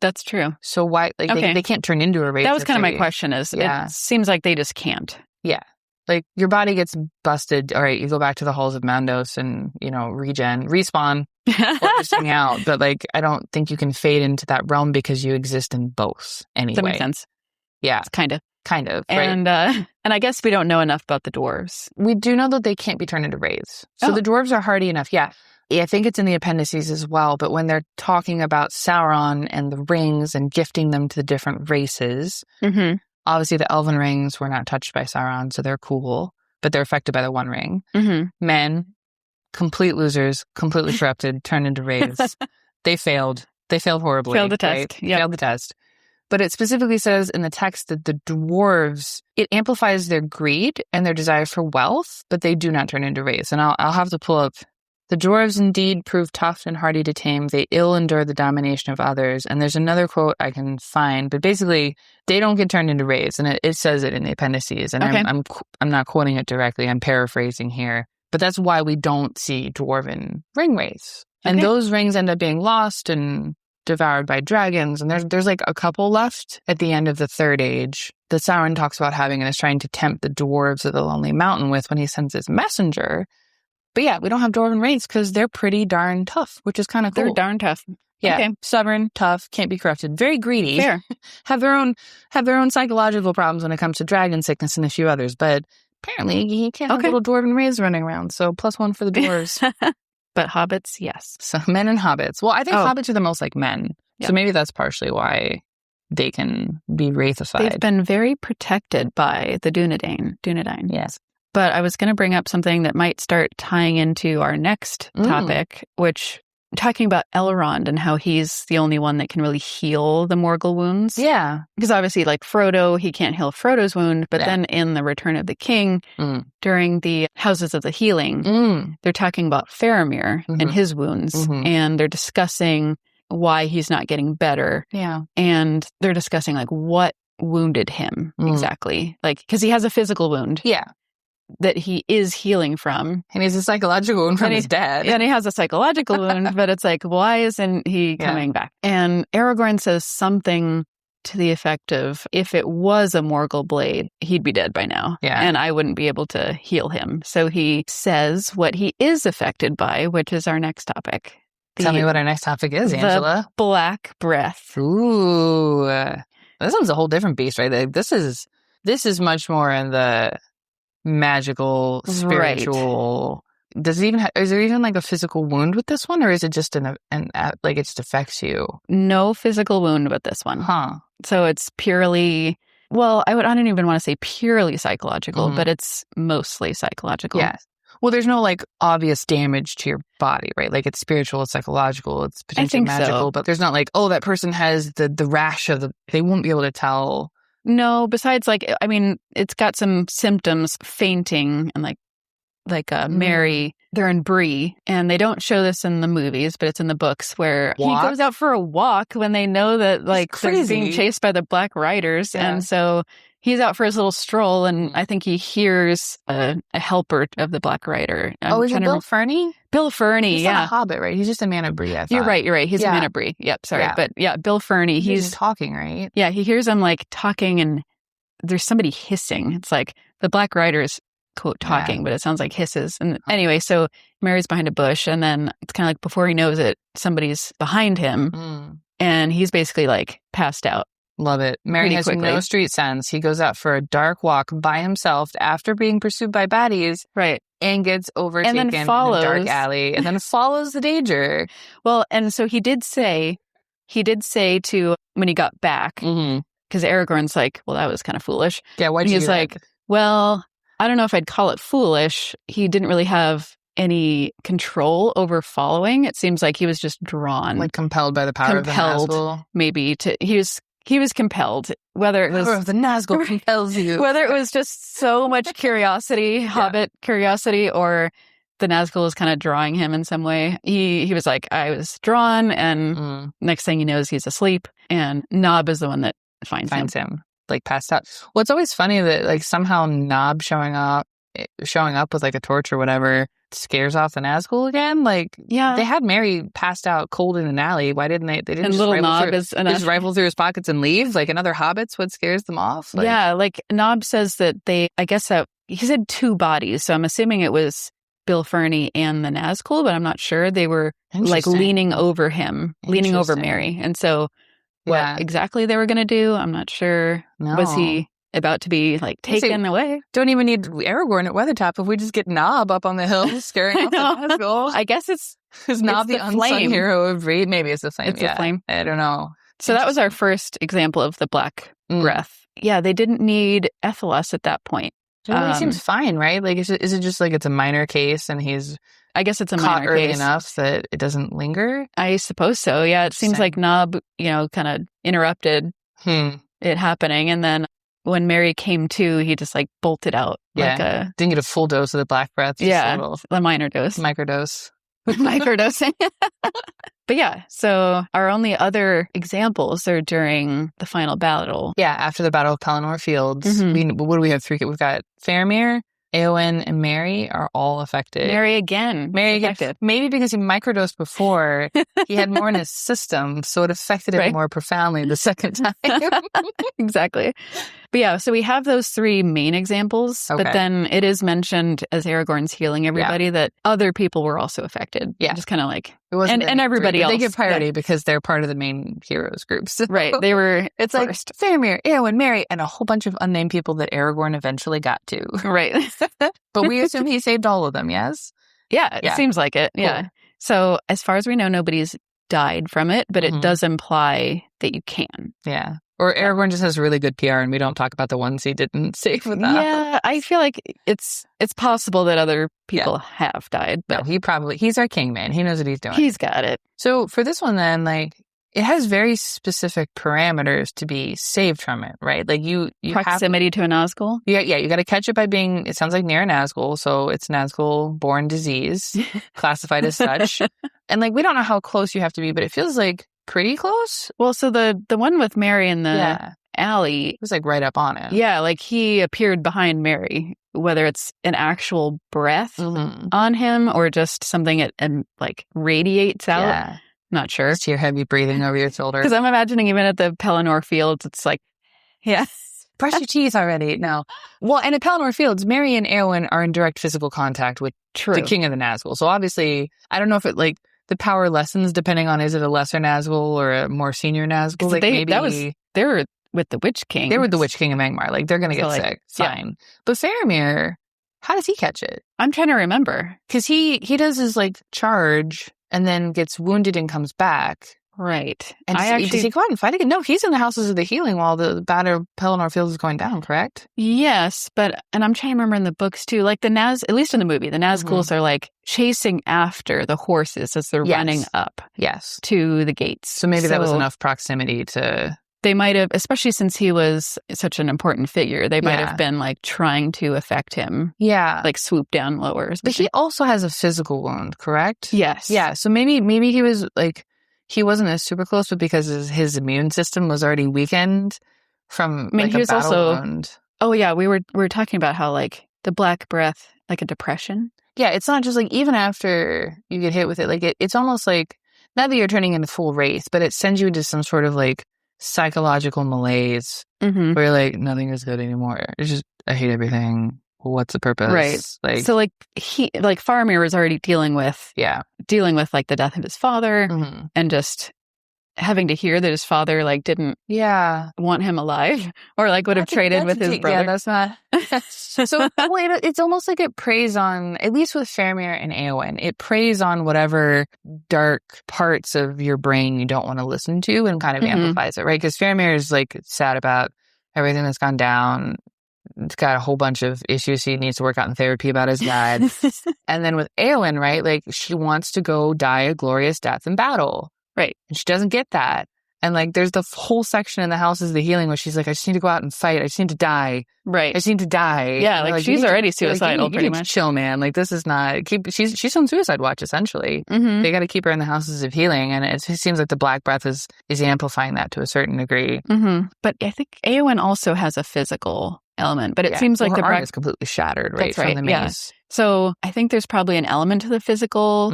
That's true. So why, like, they can't turn into a wraith? That was kind of my question. It seems like they just can't. Yeah. Like, your body gets busted. All right, you go back to the halls of Mandos and, respawn, or just hang out. But, like, I don't think you can fade into that realm because you exist in both anyway. That makes sense. Yeah. Kind of. And, right? And I guess we don't know enough about the dwarves. We do know that they can't be turned into wraiths. So the dwarves are hardy enough. Yeah. I think it's in the appendices as well. But when they're talking about Sauron and the rings and gifting them to the different races, obviously the elven rings were not touched by Sauron, so they're cool. But they're affected by the One Ring. Men, complete losers, completely corrupted, turned into wraiths. They failed. They failed horribly. Failed the test. Right? Yep. Failed the test. But it specifically says in the text that the dwarves, it amplifies their greed and their desire for wealth, but they do not turn into wraiths. And I'll have to pull up. The dwarves indeed prove tough and hardy to tame. They ill endure the domination of others. And there's another quote I can find, but basically they don't get turned into wraiths. And it says it in the appendices. And I'm not quoting it directly. I'm paraphrasing here. But that's why we don't see dwarven ring wraiths. And those rings end up being lost and devoured by dragons, and there's like a couple left at the end of the Third Age that Sauron talks about having and is trying to tempt the dwarves of the Lonely Mountain with when he sends his messenger. But yeah, we don't have dwarven wraiths because they're pretty darn tough, which is kind of cool. They're darn tough. Yeah, stubborn, tough, can't be corrupted, very greedy. Fair. have their own psychological problems when it comes to dragon sickness and a few others. But apparently, you can't have little dwarven wraiths running around. So +1 for the dwarves. But hobbits, yes. So men and hobbits. Well, I think hobbits are the most like men. Yep. So maybe that's partially why they can be wraithified. They've been very protected by the Dunedain. Yes. But I was going to bring up something that might start tying into our next topic, which talking about Elrond and how he's the only one that can really heal the Morgul wounds. Yeah. Because obviously, like Frodo, he can't heal Frodo's wound. But then in The Return of the King, during the Houses of the Healing, they're talking about Faramir and his wounds. And they're discussing why he's not getting better. Yeah. And they're discussing, like, what wounded him exactly. Like, because he has a physical wound. Yeah. That he is healing from. And he's a psychological wound from his dad. And he has a psychological wound, but it's like, why isn't he coming back? And Aragorn says something to the effect of, if it was a Morgul blade, he'd be dead by now. Yeah. And I wouldn't be able to heal him. So he says what he is affected by, which is our next topic. Tell me what our next topic is, Angela. The Black Breath. Ooh. This one's a whole different beast, right? This is much more in the magical, spiritual. Right. Does it even is there even like a physical wound with this one, or is it just like it just affects you? No physical wound with this one. Huh. So it's purely, well, I don't even want to say purely psychological, but it's mostly psychological. Yes. Well, there's no like obvious damage to your body, right? Like it's spiritual, it's psychological, it's potentially magical, but there's not like, oh, that person has the rash of they won't be able to tell. No, besides, like, I mean, it's got some symptoms, fainting and like Mary they're in Bree, and they don't show this in the movies, but it's in the books where he goes out for a walk when they know that they're being chased by the Black Riders. Yeah. And so he's out for his little stroll, and I think he hears a helper of the Black Rider. Is it Bill Ferny? Bill Ferny, he's not a hobbit, right? He's just a man of Bree, I thought. You're right. He's a man of Bree. Yep, sorry. Yeah. But yeah, Bill Ferny, he's talking, right? Yeah, he hears them talking, and there's somebody hissing. It's like the Black Riders, quote, talking, but it sounds like hisses. And anyway, so Merry's behind a bush, and then it's kind of before he knows it, somebody's behind him, and he's basically passed out. Love it. Merry has no street sense. He goes out for a dark walk by himself after being pursued by baddies. Right. And gets overtaken in a dark alley and then follows the danger. Well, and so he did say to, when he got back, because Aragorn's well, that was kind of foolish. Yeah, why'd you do that? He's well, I don't know if I'd call it foolish. He didn't really have any control over following. It seems like he was just drawn. Compelled by the power of the Nazgul. Maybe he was compelled, whether it was... Power of the Nazgul compels you. Whether it was just so much curiosity, Hobbit curiosity, or the Nazgul was kind of drawing him in some way. He was I was drawn, and next thing he knows, he's asleep, and Nob is the one that finds him. Passed out. Well, it's always funny that, somehow Nob showing up with, a torch or whatever scares off the Nazgul again. They had Merry passed out cold in an alley. Why didn't they didn't and just little rifle Nob just rifle through his pockets and leave another hobbit's what scares them off? Nob says that I guess that he said two bodies, so I'm assuming it was Bill Ferny and the Nazgul, but I'm not sure. They were leaning over him, leaning over Merry, and so what exactly they were going to do, I'm not sure. No. Was he about to be taken away? Don't even need Aragorn at Weathertop if we just get Nob up on the hill scaring off the Nazgul. I guess is Nob the unsung hero of Bree? Maybe it's the flame. It's the flame. I don't know. So that was our first example of the Black Breath. Yeah, they didn't need Ethelas at that point. He seems fine, right? Is it just it's a minor case and he's... I guess it's a caught minor early case enough that it doesn't linger? I suppose so, yeah. It seems like Nob, kind of interrupted it happening. And then when Merry came to, he just bolted out. Yeah, didn't get a full dose of the Black Breath. A minor dose. Microdose. Microdosing. But yeah, so our only other examples are during the final battle. Yeah, after the Battle of Pelennor Fields. What do we have? We've got Faramir, Éowyn, and Merry are all affected. Merry again. Affected. Maybe because he microdosed before, he had more in his system, so it affected him more profoundly the second time. Exactly. But yeah, so we have those three main examples, but then it is mentioned as Aragorn's healing everybody that other people were also affected. Yeah. Just kind of and everybody else. They get priority because they're part of the main heroes groups. Right. They were It's first. Faramir, Éowyn, Merry, and a whole bunch of unnamed people that Aragorn eventually got to. Right. But we assume he saved all of them, yes? Yeah, it seems like it. Cool. Yeah. So as far as we know, nobody's died from it, but it does imply that you can. Yeah. Or Aragorn just has really good PR and we don't talk about the ones he didn't save with that. Yeah, I feel like it's possible that other people have died. But no, he's our king, man. He knows what he's doing. He's got it. So for this one then, it has very specific parameters to be saved from it, right? You proximity to a Nazgul? Yeah, you got to catch it by being, it sounds like near a Nazgul, so it's Nazgul-born disease, classified as such. And we don't know how close you have to be, but it feels pretty close. Well, so the one with Merry in the alley, it was right up on it. Yeah, he appeared behind Merry, whether it's an actual breath on him or just something it radiates out. Yeah. Not sure. Just hear heavy breathing over your shoulder. Because I'm imagining even at the Pelennor Fields, it's brush your teeth already. No. Well, and at Pelennor Fields, Merry and Éowyn are in direct physical contact with the king of the Nazgul. So obviously, I don't know if it the power lessens depending on is it a lesser Nazgul or a more senior Nazgul. They were with the Witch King. They were the Witch King of Angmar. They're going to get sick. Fine. Yeah. But Faramir, how does he catch it? I'm trying to remember. Because he does his charge and then gets wounded and comes back. Right. And does he go out and fight again? No, he's in the Houses of the Healing while the Battle of Pelennor Fields is going down, correct? Yes, and I'm trying to remember in the books too, at least in the movie, the Nazguls are chasing after the horses as they're running up to the gates. So maybe that was enough proximity to they might have, especially since he was such an important figure, they might have been like trying to affect him. Yeah. Like swoop down lower. But he also has a physical wound, correct? Yes. Yeah. So maybe he was like, he wasn't as super close, but because his immune system was already weakened from he a was battle also, wound. Oh yeah, we were talking about how like the black breath, like a depression. Yeah, it's not just like even after you get hit with it, like it's almost like not that you're turning into full wraith, but it sends you into some sort of like psychological malaise where you're like, nothing is good anymore. It's just, I hate everything. What's the purpose? Right. Like, so like Faramir was already dealing with like the death of his father and just having to hear that his father like didn't want him alive or like would have traded with his brother. Yeah, that's not. So it's almost like it preys on, at least with Faramir and Éowyn, it preys on whatever dark parts of your brain you don't want to listen to and kind of amplifies it, right? Because Faramir is like sad about everything that's gone down. It's got a whole bunch of issues he needs to work out in therapy about his dad. And then with Éowyn, right, like she wants to go die a glorious death in battle. Right. And she doesn't get that. And like there's the whole section in the Houses of the Healing where she's like, I just need to go out and fight. I just need to die. Right. I just need to die. Yeah, like she's already suicidal pretty much. Chill, man. Like this is not she's on suicide watch essentially. They got to keep her in the Houses of Healing, and it seems like the Black Breath is amplifying that to a certain degree. But I think Éowyn also has a physical element, but it seems like the arm is completely shattered, right? From the mace. Yeah. So I think there's probably an element to the physical,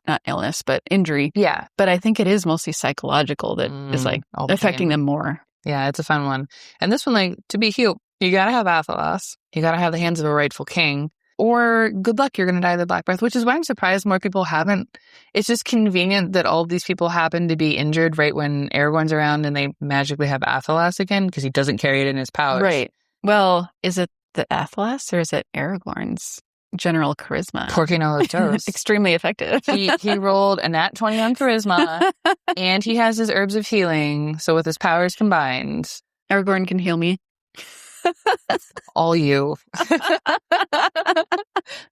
not illness, but injury. Yeah. But I think it is mostly psychological that is like affecting them more. Yeah, it's a fun one. And this one, like, to be healed, you gotta have Athelas. You gotta have the hands of a rightful king. Or good luck, you're gonna die of the Black Breath, which is why I'm surprised more people haven't. It's just convenient that all of these people happen to be injured right when Aragorn's around and they magically have Athelas again because he doesn't carry it in his pouch. Right. Well, is it the Athelas or is it Aragorn's general charisma? Porking all his toes. Extremely effective. He rolled a nat 20 on charisma, and he has his herbs of healing. So with his powers combined, Aragorn can heal me. All you.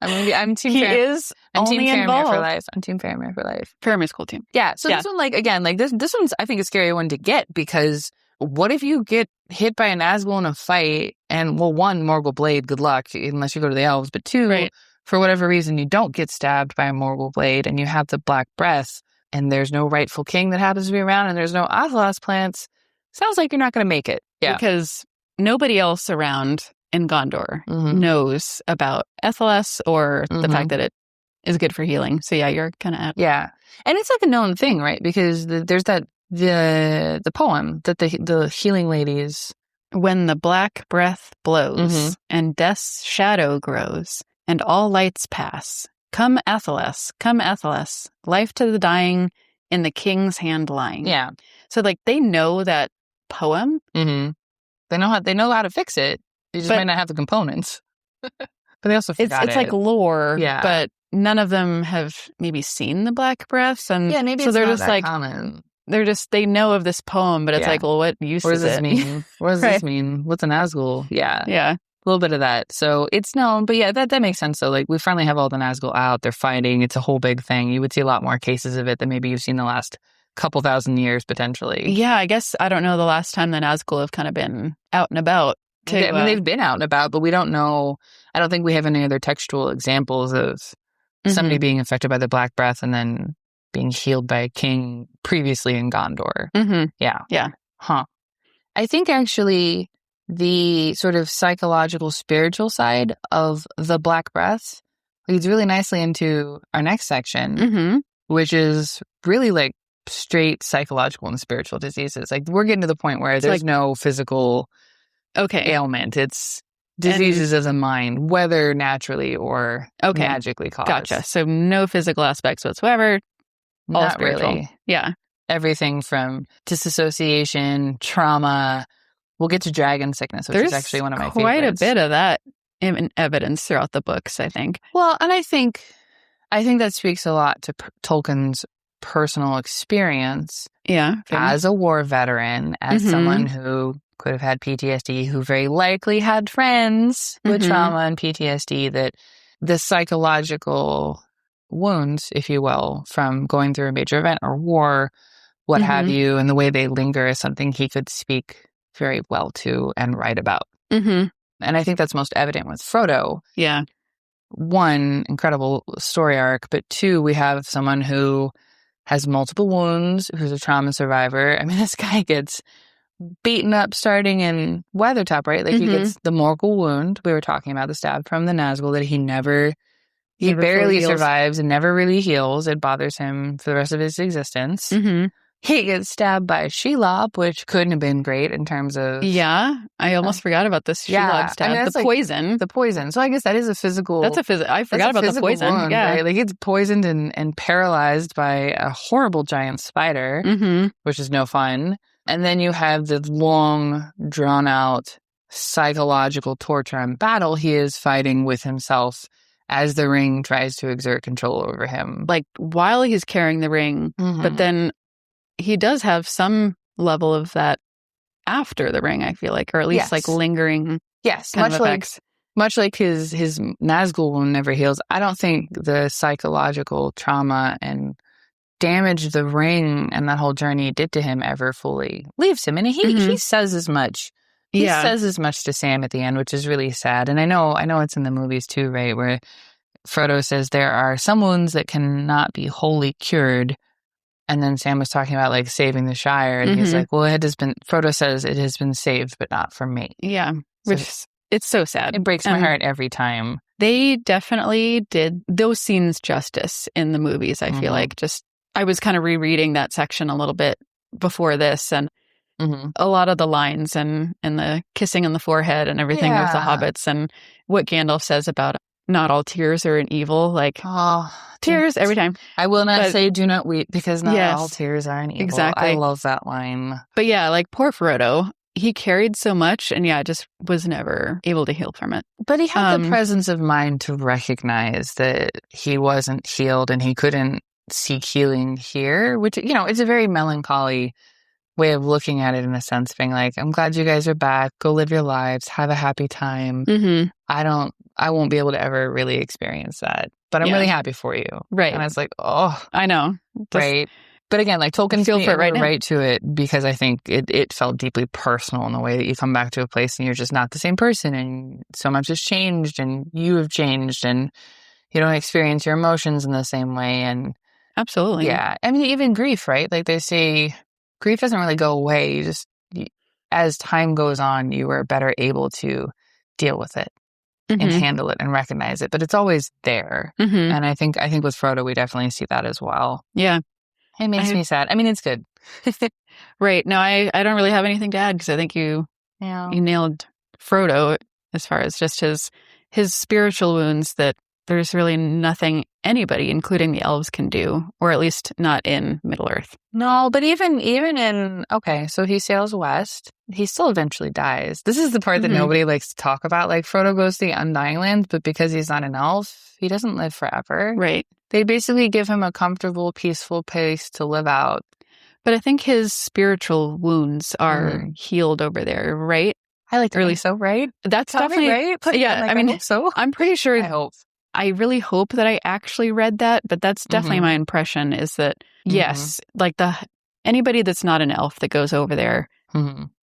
I'm Team Faramir. I'm Team Faramir for life. I'm Team Faramir for life. Faramir's cool team. Yeah. So this one, like, again, like this one's, I think, a scary one to get because what if you get hit by a Nazgul in a fight and, well, one, Morgul blade, good luck, unless you go to the elves, but two, for whatever reason, you don't get stabbed by a Morgul blade and you have the Black Breath and there's no rightful king that happens to be around and there's no Athelas plants, sounds like you're not going to make it. Yeah. Because nobody else around in Gondor knows about Athelas or the fact that it is good for healing. So yeah, you're kind of out. Yeah. And it's like a known thing, right? Because there's that the poem that the healing ladies, when the black breath blows and death's shadow grows and all lights pass, come Athelas, life to the dying in the king's hand lying. Yeah. So like they know that poem. They know how to fix it. They just might not have the components. But they also forgot it's like lore. Yeah. But none of them have maybe seen the Black Breaths, and maybe so it's they're not just that like common. They know of this poem, but it's like, well, what use does is this it? mean? What does this mean? What's an Nazgul? Yeah. Yeah. A little bit of that. So it's known, but yeah, that makes sense. So like we finally have all the Nazgul out. They're fighting. It's a whole big thing. You would see a lot more cases of it than maybe you've seen the last couple thousand years potentially. Yeah, I guess I don't know the last time the Nazgul have kind of been out and about. I mean, they've been out and about, but we don't know. I don't think we have any other textual examples of somebody being affected by the Black Breath and then being healed by a king previously in Gondor. Yeah. Yeah. Huh. I think actually the sort of psychological, spiritual side of the Black Breath leads really nicely into our next section, which is really like straight psychological and spiritual diseases. Like we're getting to the point where there's like no physical ailment. It's diseases of the mind, whether naturally or magically caused. Gotcha. So no physical aspects whatsoever. All Not spiritual. really. Yeah. Everything from disassociation, trauma. We'll get to dragon sickness, which is actually one of my favorites. Quite a bit of that in evidence throughout the books, I think. Well, and I think that speaks a lot to Tolkien's personal experience. Yeah. As a war veteran, as someone who could have had PTSD, who very likely had friends with trauma and PTSD, that the psychological wounds, if you will, from going through a major event or war what have you, and the way they linger is something he could speak very well to and write about. And I think that's most evident with Frodo. Yeah. One, incredible story arc, but two, we have someone who has multiple wounds, who's a trauma survivor. I mean, this guy gets beaten up starting in Weathertop, right? Like he gets the Morgul wound. We were talking about the stab from the Nazgul that he barely survives and never really heals. It bothers him for the rest of his existence. He gets stabbed by a Shelob, which couldn't have been great in terms of... Yeah, I almost forgot about this Shelob stab. I mean, the poison. The poison. So I guess that is a physical... I forgot about the poison. Wound, right? Like it's poisoned and paralyzed by a horrible giant spider, which is no fun. And then you have the long, drawn-out psychological torture and battle he is fighting with himself as the ring tries to exert control over him. Like, while he's carrying the ring, but then he does have some level of that after the ring, I feel like, or at least like lingering. Yes, much like his Nazgul wound never heals. I don't think the psychological trauma and damage the ring and that whole journey did to him ever fully leaves him. And he says as much. He says as much to Sam at the end, which is really sad. And I know it's in the movies too, right? Where Frodo says there are some wounds that cannot be wholly cured. And then Sam was talking about like saving the Shire, and he's like, well, Frodo says it has been saved, but not for me. Yeah. Which it's so sad. It breaks my heart every time. They definitely did those scenes justice in the movies, I feel like. I was kind of rereading that section a little bit before this, and a lot of the lines and the kissing on the forehead and everything of the hobbits, and what Gandalf says about not all tears are an evil, like tears every time. I will not say do not weep, because not all tears are an evil. Exactly. I love that line. But yeah, like poor Frodo, he carried so much and just was never able to heal from it. But he had the presence of mind to recognize that he wasn't healed and he couldn't seek healing here, which, it's a very melancholy way of looking at it, in a sense, being like, I'm glad you guys are back. Go live your lives. Have a happy time. I won't be able to ever really experience that, but I'm really happy for you. Right. And I was like, oh, I know. Right. But again, like Tolkien feel for it right to it, because I think it felt deeply personal in the way that you come back to a place and you're just not the same person, and so much has changed and you have changed and you don't experience your emotions in the same way. And absolutely. Yeah. I mean, even grief, right? Like they say, grief doesn't really go away. As time goes on, you are better able to deal with it and handle it and recognize it. But it's always there. And I think with Frodo, we definitely see that as well. Yeah. It makes me sad. I mean, it's good. Right. No, I don't really have anything to add, because I think you nailed Frodo as far as just his spiritual wounds, that there's really nothing anybody, including the elves, can do, or at least not in Middle-earth. No, but even in, so he sails west. He still eventually dies. This is the part that nobody likes to talk about. Like, Frodo goes to the Undying Lands, but because he's not an elf, he doesn't live forever. Right. They basically give him a comfortable, peaceful place to live out. But I think his spiritual wounds are healed over there, right? I like to think so, right? That's definitely right. I mean, I hope so. I'm pretty sure. I hope. I really hope that I actually read that, but that's definitely my impression, is that yes, like anybody that's not an elf that goes over there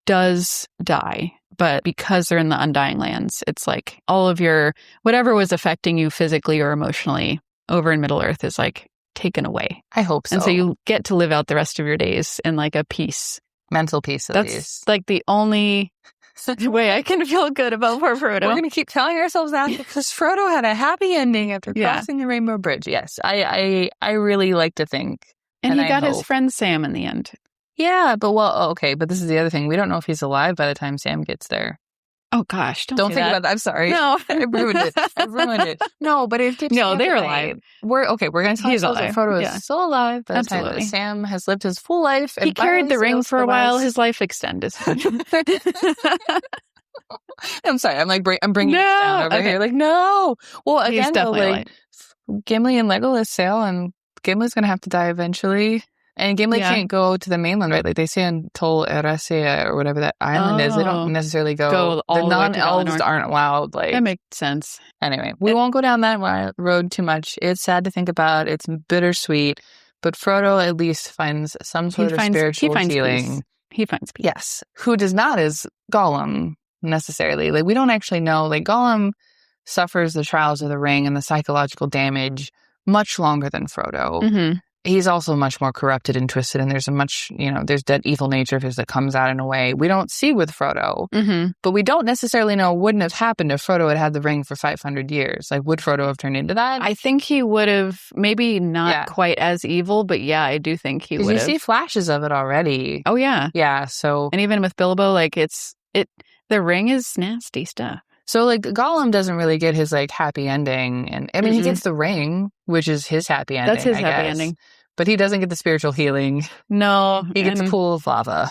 does die, but because they're in the Undying Lands, it's like all of your whatever was affecting you physically or emotionally over in Middle-earth is like taken away. I hope so. And so you get to live out the rest of your days in like a peace, mental peace. That's like the only way I can feel good about poor Frodo. We're going to keep telling ourselves that because Frodo had a happy ending after crossing the Rainbow Bridge. Yes, I really like to think. And he got his friend Sam in the end. Yeah, but but this is the other thing. We don't know if he's alive by the time Sam gets there. Oh gosh, don't think about that. I'm sorry. No, I ruined it. No, but if they're alive. We're going to tell ourselves that Frodo is still alive by the time that Sam has lived his full life. And he carried the ring for a while. His life extended. I'm sorry. I'm bringing it down over here. Like, no. Well, again, definitely Gimli and Legolas sail, and Gimli's going to have to die eventually. And Gimli can't go to the mainland, right? Like they say on Tol Eressëa or whatever that island is. They don't necessarily go all the non-elves aren't allowed. Like, that makes sense. Anyway, we won't go down that road too much. It's sad to think about. It's bittersweet. But Frodo at least finds some sort of spiritual healing. Peace. He finds peace. Yes. Who does not is Gollum, necessarily. Like, we don't actually know. Like, Gollum suffers the trials of the ring and the psychological damage much longer than Frodo. Mm-hmm. He's also much more corrupted and twisted, and there's there's that evil nature of his that comes out in a way we don't see with Frodo. Mm-hmm. But we don't necessarily know wouldn't have happened if Frodo had the ring for 500 years. Like, would Frodo have turned into that? I think he would have, maybe not quite as evil, but yeah, I do think he would have. You see flashes of it already. Oh, yeah. Yeah, so... And even with Bilbo, like, the ring is nasty stuff. So, like, Gollum doesn't really get his, like, happy ending. And, I mean, he gets the ring, which is his happy ending, That's his happy ending. But he doesn't get the spiritual healing. No. He gets a pool of lava.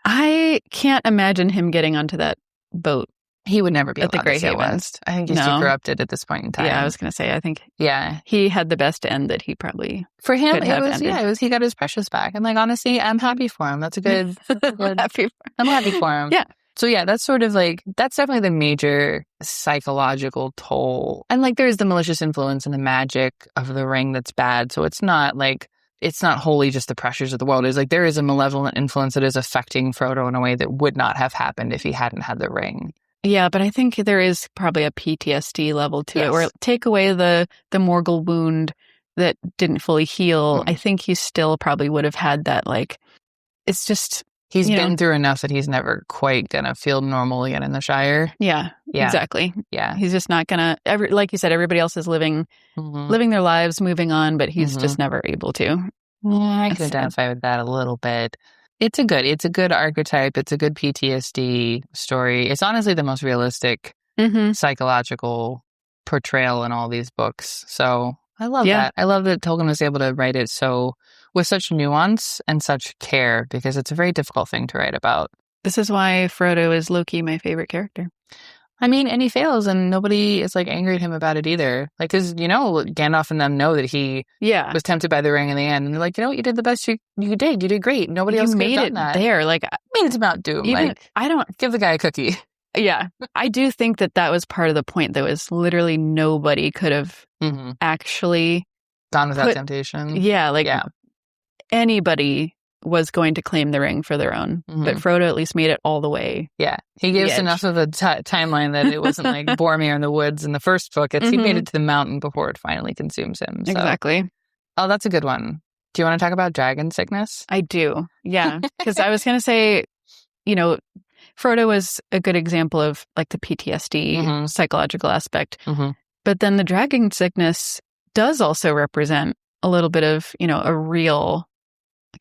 I can't imagine him getting onto that boat. He would never be at the Great Havens. West. I think he's too corrupted at this point in time. Yeah, I was going to say, I think yeah, he had the best end that he probably for him. Could have ended. He got his precious back. And, like, honestly, I'm happy for him. That's a good. I'm happy for him. Yeah. So yeah, that's sort of like, that's definitely the major psychological toll. And, like, there's the malicious influence and the magic of the ring that's bad. So it's not wholly just the pressures of the world. It's like there is a malevolent influence that is affecting Frodo in a way that would not have happened if he hadn't had the ring. Yeah, but I think there is probably a PTSD level to it, where take away the Morgul wound that didn't fully heal. I think he still probably would have had that, like, it's just... He's been through enough that he's never quite going to feel normal again in the Shire. Yeah, exactly. Yeah. He's just not going to, like you said, everybody else is living their lives, moving on, but he's just never able to. Yeah, I can identify with that a little bit. It's a good archetype. It's a good PTSD story. It's honestly the most realistic psychological portrayal in all these books. So I love that. I love that Tolkien was able to write it so with such nuance and such care, because it's a very difficult thing to write about. This is why Frodo is low-key my favorite character. I mean, and he fails, and nobody is, like, angry at him about it either. Like, because, Gandalf and them know that he was tempted by the ring in the end. And they're like, you did the best you did. You did great. Nobody else could have done that. There. Like, made it to Mount Doom. I don't give the guy a cookie. Yeah. I do think that was part of the point. There was literally nobody could have actually gone without temptation. Yeah. Like, anybody was going to claim the ring for their own. But Frodo at least made it all the way. Yeah. He gave us enough of a timeline that it wasn't like Boromir in the woods in the first book. He made it to the mountain before it finally consumes him. So. Exactly. Oh, that's a good one. Do you want to talk about dragon sickness? I do. Yeah. Because I was going to say, Frodo was a good example of, like, the PTSD psychological aspect. But then the dragon sickness does also represent a little bit of, a real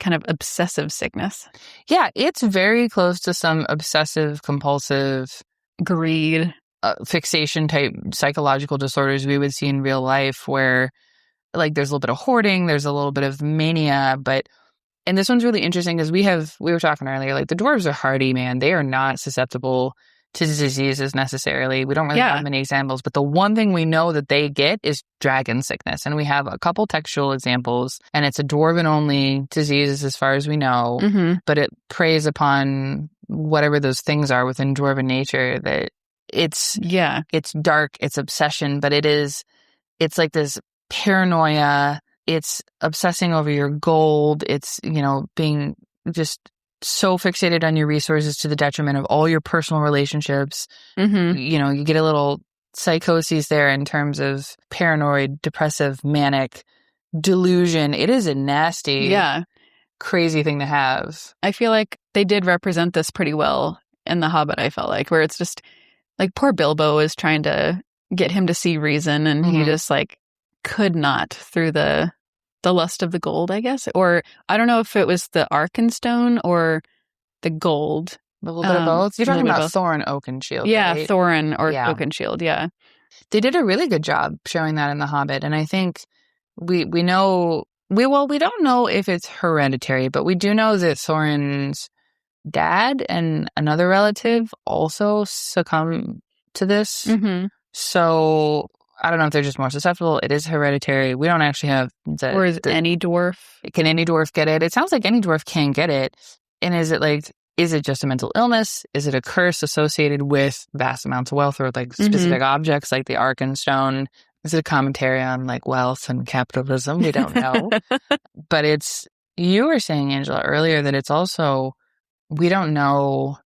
kind of obsessive sickness. Yeah, it's very close to some obsessive compulsive greed, fixation type psychological disorders we would see in real life, where, like, there's a little bit of hoarding, there's a little bit of mania. And this one's really interesting because we were talking earlier, like, the dwarves are hardy, man. They are not susceptible to diseases necessarily. We don't really have many examples, but the one thing we know that they get is dragon sickness. And we have a couple textual examples, and it's a dwarven only disease as far as we know, but it preys upon whatever those things are within dwarven nature, that it's dark, it's obsession, but it's like this paranoia. It's obsessing over your gold. It's, being just so fixated on your resources to the detriment of all your personal relationships. You get a little psychoses there in terms of paranoid, depressive, manic delusion. It is a nasty, crazy thing to have. I feel like they did represent this pretty well in The Hobbit, I felt like, where it's just like poor Bilbo is trying to get him to see reason, and he just, like, could not through the lust of the gold, I guess. Or I don't know if it was the Arkenstone or the gold. A little bit of both. You're talking about Thorin Oakenshield. Yeah, right? Thorin or Oakenshield, yeah. They did a really good job showing that in The Hobbit. And I think we don't know if it's hereditary, but we do know that Thorin's dad and another relative also succumb to this. So I don't know if they're just more susceptible. It is hereditary. We don't actually have Or is any dwarf? Can any dwarf get it? It sounds like any dwarf can get it. And is it just a mental illness? Is it a curse associated with vast amounts of wealth or, like, specific objects like the Arkenstone? Is it a commentary on like wealth and capitalism? We don't know. But you were saying, Angela, earlier that it's also, we don't know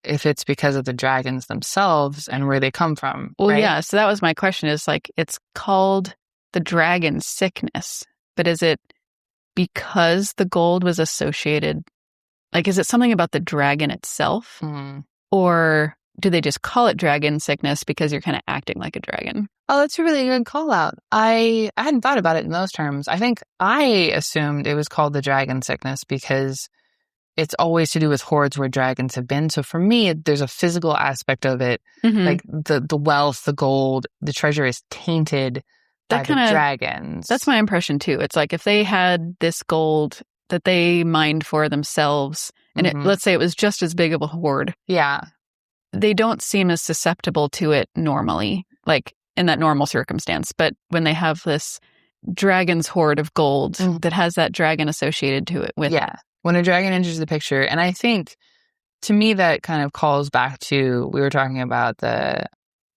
if it's because of the dragons themselves and where they come from. Well, right? yeah. So that was my question, is like, it's called the dragon sickness, but is it because the gold was associated? Like, is it something about the dragon itself? Or do they just call it dragon sickness because you're kind of acting like a dragon? Oh, that's a really good call out. I hadn't thought about it in those terms. I think I assumed it was called the dragon sickness because it's always to do with hordes where dragons have been. So for me, there's a physical aspect of it. Like the wealth, the gold, the treasure is tainted by the dragons. That's my impression too. It's like if they had this gold that they mined for themselves, and let's say it was just as big of a hoard. Yeah. They don't seem as susceptible to it normally, like in that normal circumstance. But when they have this dragon's hoard of gold that has that dragon associated to it with it. When a dragon enters the picture, and I think to me that kind of calls back to, we were talking about the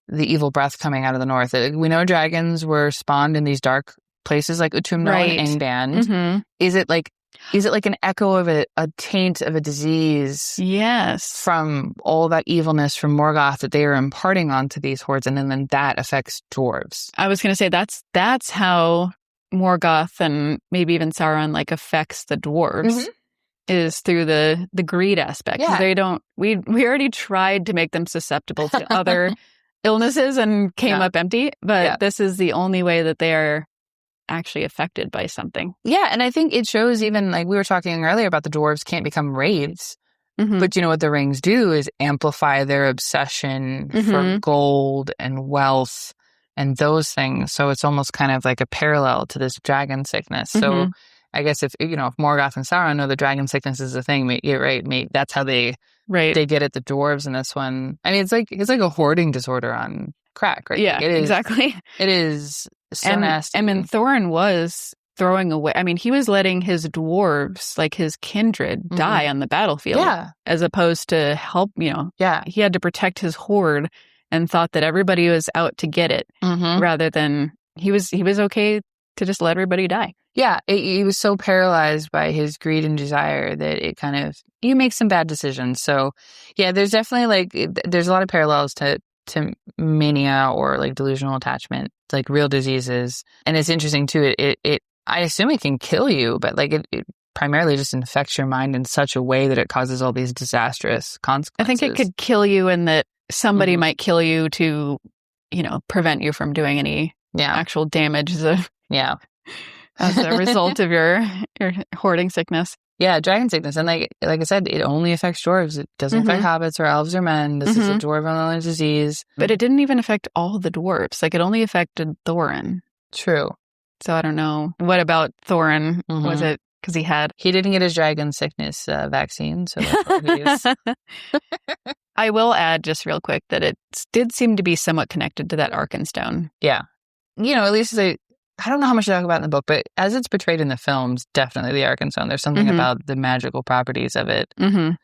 evil breath coming out of the north. We know dragons were spawned in these dark places like Utumno and Angband. Is it like an echo of a taint of a disease? Yes. From all that evilness from Morgoth that they are imparting onto these hordes, and then that affects dwarves. I was going to say that's how Morgoth and maybe even Sauron like affects the dwarves. Is through the greed aspect. Yeah. They don't. We already tried to make them susceptible to other illnesses and came up empty. But this is the only way that they are actually affected by something. Yeah, and I think it shows, even like we were talking earlier about the dwarves can't become wraiths. But you know what the rings do is amplify their obsession for gold and wealth and those things. So it's almost kind of like a parallel to this dragon sickness. So I guess if Morgoth and Sauron know the dragon sickness is a thing, that's how they get at the dwarves in this one. I mean, it's like a hoarding disorder on crack, right? Yeah, exactly. It is so nasty. I mean, Thorin was throwing away. I mean, he was letting his dwarves, like his kindred, die on the battlefield, as opposed to help. He had to protect his hoard and thought that everybody was out to get it, rather than he was okay to just let everybody die. Yeah, he was so paralyzed by his greed and desire that it kind of, you make some bad decisions. So, yeah, there's definitely there's a lot of parallels to mania or like delusional attachment, like real diseases. And it's interesting too. It I assume it can kill you, but like it primarily just infects your mind in such a way that it causes all these disastrous consequences. I think it could kill you in that somebody might kill you to, prevent you from doing any actual damage. As a result of your hoarding sickness. Yeah, dragon sickness. And like I said, it only affects dwarves. It doesn't affect hobbits or elves or men. This is a dwarven disease. But it didn't even affect all the dwarves. Like, it only affected Thorin. True. So I don't know. What about Thorin? Was it because he didn't get his dragon sickness vaccine, so that's what he is. I will add just real quick that it did seem to be somewhat connected to that Arkenstone. Yeah. At least I don't know how much to talk about in the book, but as it's portrayed in the films, definitely the Arkenstone. There's something about the magical properties of it. I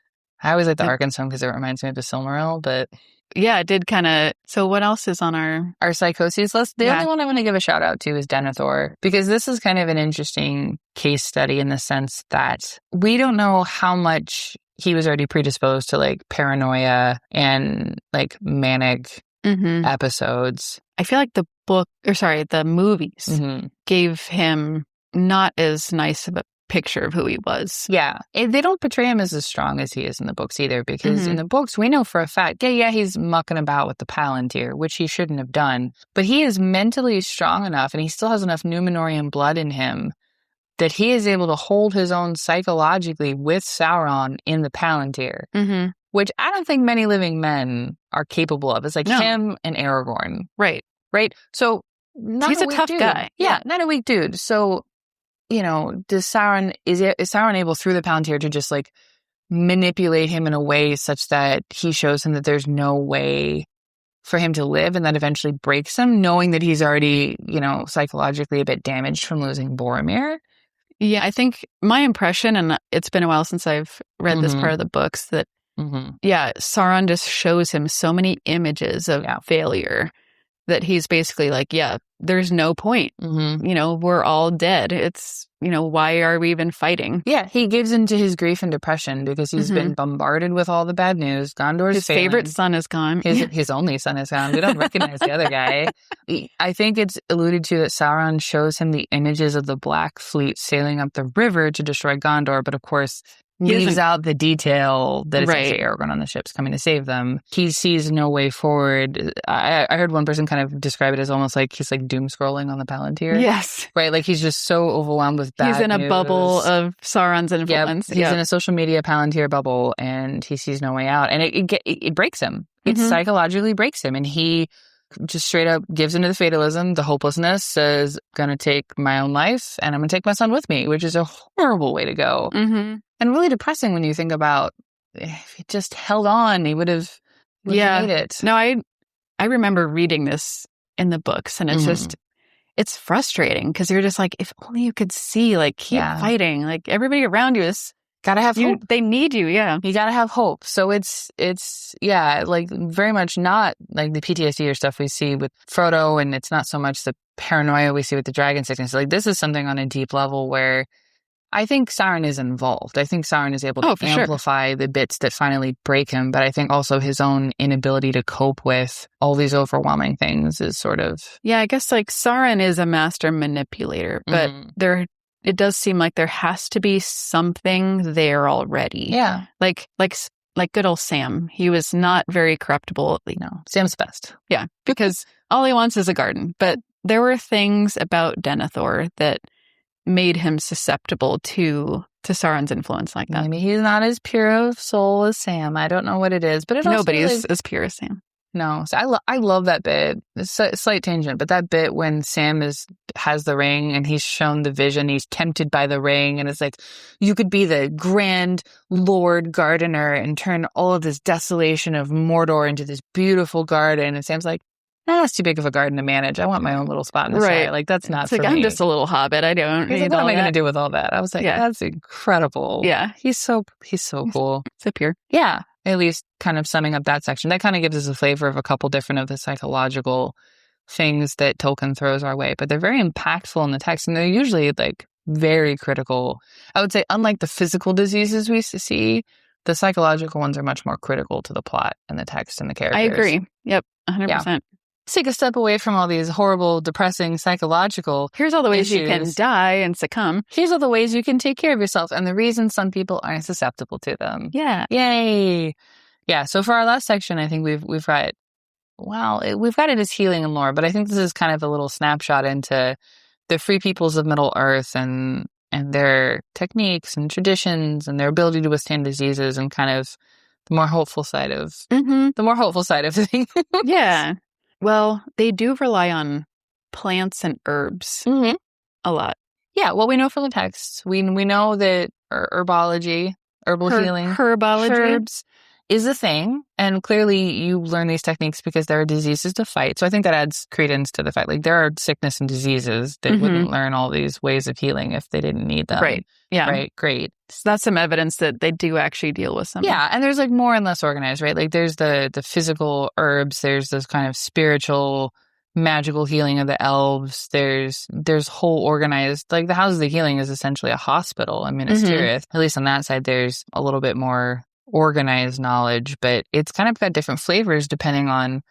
always like the Arkenstone because it reminds me of the Silmaril, but... Yeah, it did kind of... So what else is on our psychoses list? The only one I want to give a shout out to is Denethor, because this is kind of an interesting case study in the sense that we don't know how much he was already predisposed to like paranoia and like manic episodes. I feel like the movies gave him not as nice of a picture of who he was. Yeah. They don't portray him as strong as he is in the books either, because in the books, we know for a fact, he's mucking about with the Palantir, which he shouldn't have done. But he is mentally strong enough, and he still has enough Númenórean blood in him, that he is able to hold his own psychologically with Sauron in the Palantir, which I don't think many living men are capable of. It's like him and Aragorn. Right. So he's a tough guy. Yeah, not a weak dude. So, is Sauron able through the Palantir to just like manipulate him in a way such that he shows him that there's no way for him to live, and that eventually breaks him, knowing that he's already, psychologically a bit damaged from losing Boromir? Yeah, I think my impression, and it's been a while since I've read this part of the books, that Sauron just shows him so many images of failure that he's basically like, yeah, there's no point. You know, we're all dead. It's, you know, why are we even fighting? Yeah, he gives into his grief and depression because he's been bombarded with all the bad news. Gondor's his failing. favorite son is gone. His only son is gone. We don't recognize the other guy. I think it's alluded to that Sauron shows him the images of the Black Fleet sailing up the river to destroy Gondor, but of course leaves out the detail that it's actually Aragorn on the ships coming to save them. He sees no way forward. I heard one person kind of describe it as almost like he's like doom scrolling on the Palantir. Yes. Right? Like he's just so overwhelmed with bad He's in a news. bubble of Sauron's influence. Yep. He's in a social media Palantir bubble and he sees no way out. And it breaks him. It psychologically breaks him. And he just straight up gives into the fatalism, the hopelessness, says, I'm going to take my own life and I'm going to take my son with me, which is a horrible way to go. And really depressing when you think about if he just held on, he would have made it. No, I remember reading this in the books and it's just, it's frustrating because you're just like, if only you could see, like, keep fighting. Like, everybody around you is gotta have hope. They need you, yeah. You gotta have hope. So it's like very much not like the PTSD or stuff we see with Frodo, and it's not so much the paranoia we see with the dragon sickness. Like, this is something on a deep level where I think Sauron is involved. I think Sauron is able to amplify the bits that finally break him, but I think also his own inability to cope with all these overwhelming things is sort of... Yeah, I guess like Sauron is a master manipulator, but it does seem like there has to be something there already. Yeah. Like good old Sam. He was not very corruptible. No, Sam's the best. Yeah, because all he wants is a garden. But there were things about Denethor that made him susceptible to Sauron's influence like that. Maybe he's not as pure of soul as Sam. I don't know what it is, but nobody's as pure as Sam. No, so I love that bit. It's a slight tangent, but that bit when Sam has the ring and he's shown the vision, he's tempted by the ring, and it's like, you could be the grand Lord Gardener and turn all of this desolation of Mordor into this beautiful garden. And Sam's like, that's too big of a garden to manage. I want my own little spot in the sky. Like, that's not it's for like, me. I'm just a little hobbit. I don't need like, what all am I that. going to do with all that? I was like, that's incredible. Yeah. He's so cool. So pure. Yeah. At least kind of summing up that section. That kind of gives us a flavor of a couple different of the psychological things that Tolkien throws our way. But they're very impactful in the text, and they're usually like very critical. I would say, unlike the physical diseases we see, the psychological ones are much more critical to the plot and the text and the characters. I agree. Yep. 100%. Yeah. Let's take a step away from all these horrible, depressing, psychological Here's all the ways issues. You can die and succumb. Here's all the ways you can take care of yourself and the reasons some people aren't susceptible to them. Yeah. Yay. Yeah. So for our last section, I think we've got it as healing and lore, but I think this is kind of a little snapshot into the free peoples of Middle Earth and their techniques and traditions and their ability to withstand diseases and kind of the more hopeful side of things. Yeah. Well, they do rely on plants and herbs a lot. Yeah, well, we know from the text. We know that herbal healing, herbs is a thing. And clearly you learn these techniques because there are diseases to fight. So I think that adds credence to the fact. Like, there are sickness and diseases that wouldn't learn all these ways of healing if they didn't need them. Right. Yeah. Right. Great. So that's some evidence that they do actually deal with something. Yeah. And there's like more and less organized, right? Like, there's the physical herbs. There's this kind of spiritual, magical healing of the elves. There's whole organized, like the Houses of Healing is essentially a hospital in Minas Tirith. At least on that side, there's a little bit more organized knowledge, but it's kind of got different flavors depending on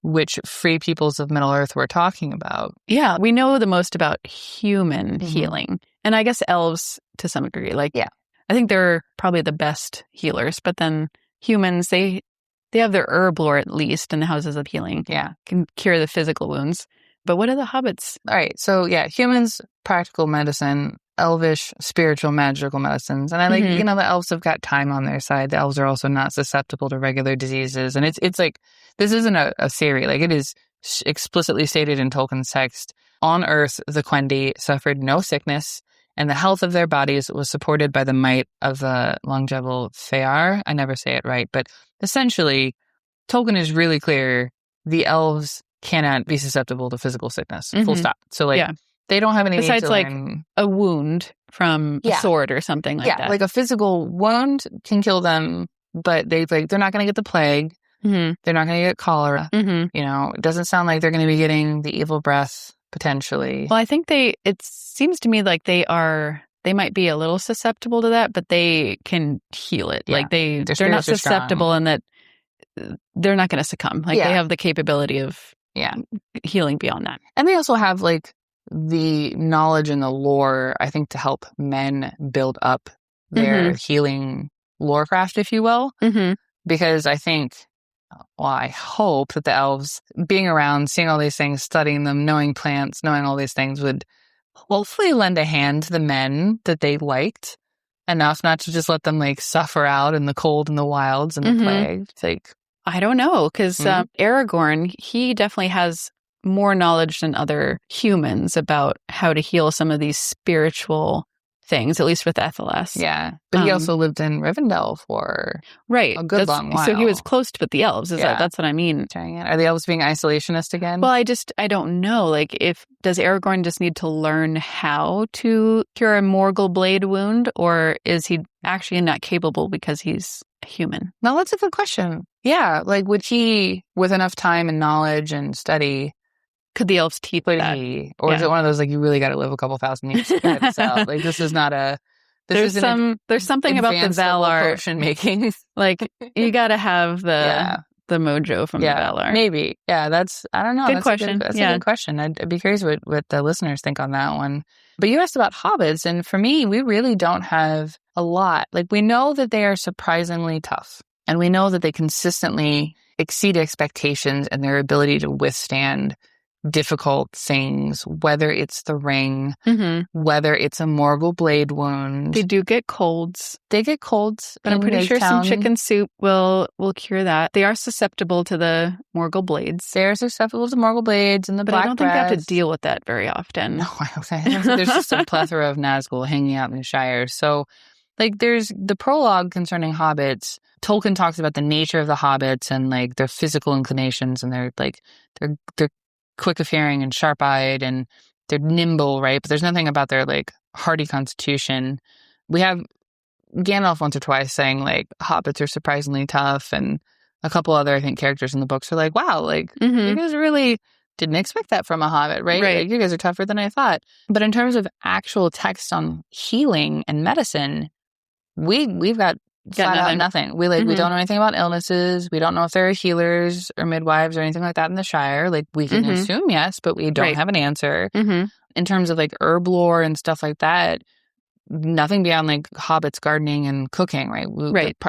which free peoples of Middle Earth we're talking about. Yeah, we know the most about human healing. And I guess elves to some degree. Like, yeah, I think they're probably the best healers, but then humans, they have their herb lore at least in the Houses of Healing. Yeah, can cure the physical wounds. But what are the hobbits? All right, so yeah, humans, practical medicine, elvish, spiritual, magical medicines. And I like, the elves have got time on their side. The elves are also not susceptible to regular diseases. And it's like, this isn't a theory. Like, it is explicitly stated in Tolkien's text. On Earth, the Quendi suffered no sickness, and the health of their bodies was supported by the might of the longeval Fear. I never say it right, but essentially, Tolkien is really clear. The elves cannot be susceptible to physical sickness. Full stop. So, like, they don't have any besides like a wound from a sword or something like that. Yeah, like a physical wound can kill them, but they're not going to get the plague. Mm-hmm. They're not going to get cholera. Mm-hmm. You know, it doesn't sound like they're going to be getting the evil breath potentially. Well, I think it seems to me like they might be a little susceptible to that, but they can heal it. Yeah. Like they're not susceptible in that they're not going to succumb. Like they have the capability of healing beyond that. And they also have like the knowledge and the lore, I think, to help men build up their healing lorecraft, if you will. Mm-hmm. Because I think, well, I hope that the elves being around, seeing all these things, studying them, knowing plants, knowing all these things would hopefully lend a hand to the men that they liked enough not to just let them like suffer out in the cold and the wilds and the plague. It's like, I don't know, because Aragorn, he definitely has more knowledge than other humans about how to heal some of these spiritual things, at least with Ethelas. Yeah. But he also lived in Rivendell for a good long while. So he was close with the elves. That's what I mean. Are the elves being isolationist again? Well, I don't know. Like, does Aragorn just need to learn how to cure a Morgul blade wound, or is he actually not capable because he's a human? No, that's a good question. Yeah. Like, would he, with enough time and knowledge and study, could the elves teach that? Or is it one of those, like, you really got to live a couple thousand years to get this out? Like, this is not a... There's something about the Valar potion making. Like, you got to have the mojo from the Valar. Maybe. Yeah, I don't know. Good question. That's a good question. I'd be curious what the listeners think on that one. But you asked about hobbits, and for me, we really don't have a lot. Like, we know that they are surprisingly tough, and we know that they consistently exceed expectations and their ability to withstand difficult things, whether it's the ring, whether it's a Morgul blade wound. They do get colds. They get colds. But I'm pretty sure some chicken soup will cure that. They are susceptible to the Morgul blades. They're susceptible to Morgul blades and the black breath. But I don't think they have to deal with that very often. No, I don't think there's just a plethora of Nazgul hanging out in the Shire. So, like, there's the prologue concerning hobbits. Tolkien talks about the nature of the hobbits and, like, their physical inclinations, and they're quick of hearing and sharp-eyed, and they're nimble, right? But there's nothing about their, like, hardy constitution. We have Gandalf once or twice saying, like, hobbits are surprisingly tough, and a couple other, I think, characters in the books are like, wow, like, you guys really didn't expect that from a hobbit, right? Like, you guys are tougher than I thought. But in terms of actual text on healing and medicine, we've got flat out nothing. We don't know anything about illnesses. We don't know if there are healers or midwives or anything like that in the Shire. Like, we can assume yes, but we don't have an answer. In terms of, like, herb lore and stuff like that, nothing beyond, like, hobbits gardening and cooking, right?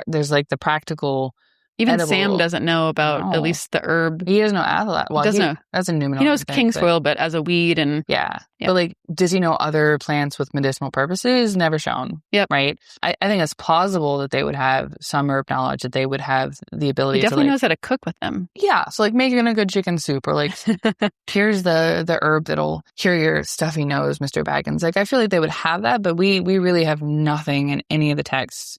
There's, like, the practical... Even Sam doesn't know about at least the herb. He doesn't know Athelat. Well, doesn't know. That's a Numenor. He knows Kingsfoil, but as a weed and... Yeah. But, like, does he know other plants with medicinal purposes? Never shown. Yep. Right? I think it's plausible that they would have some herb knowledge, that they would have the ability to... He definitely knows knows how to cook with them. Yeah. So, like, making a good chicken soup, or, like, here's the herb that'll cure your stuffy nose, Mr. Baggins. Like, I feel like they would have that, but we really have nothing in any of the texts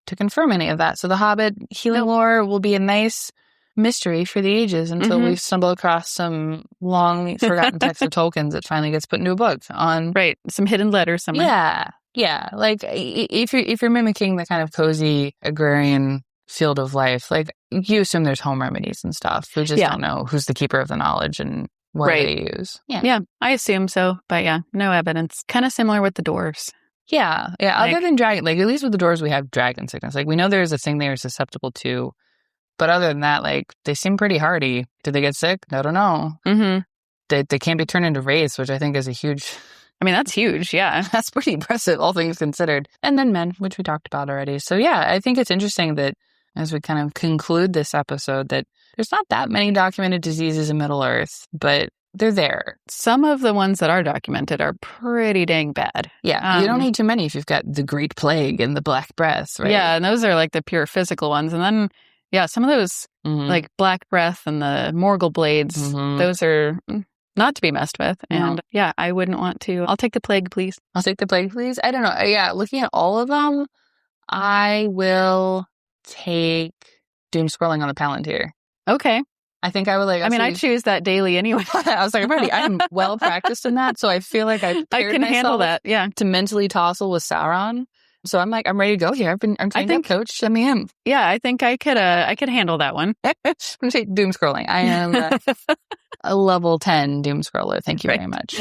to confirm any of that. So the Hobbit healing lore will be a nice mystery for the ages until we stumble across some long forgotten text of Tolkien's that finally gets put into a book on some hidden letters somewhere. Yeah. Like, if you're mimicking the kind of cozy agrarian field of life, like, you assume there's home remedies and stuff. We just don't know who's the keeper of the knowledge and what they use. Yeah, I assume so, but no evidence. Kind of similar with the dwarves. Yeah. Other than dragon, like, at least with the dwarves, we have dragon sickness. Like, we know there's a thing they are susceptible to, but other than that, like, they seem pretty hardy. Did they get sick? I don't know. They can't be turned into wraiths, which I think is a huge... I mean, that's huge, yeah. That's pretty impressive, all things considered. And then men, which we talked about already. So, yeah, I think it's interesting that as we kind of conclude this episode, that there's not that many documented diseases in Middle-earth, but they're there. Some of the ones that are documented are pretty dang bad. Yeah, you don't need too many if you've got the Great Plague and the Black Breath, right? Yeah, and those are, like, the pure physical ones. And then, some of those, like, Black Breath and the Morgul blades, those are not to be messed with. And, I wouldn't want to. I'll take the plague, please. I'll take the plague, please? I don't know. Yeah, looking at all of them, I will take Doom Scrolling on the Palantir. Okay. I think I would like... I choose that daily anyway. I was like, I'm well practiced in that, so I feel like I can handle that, to mentally tussle with Sauron So I'm ready to go here. I'm trained up, coach. Send me in. Yeah, I think I could handle that one. I'm going to say doom scrolling. I am a level 10 doom scroller. Thank you very much.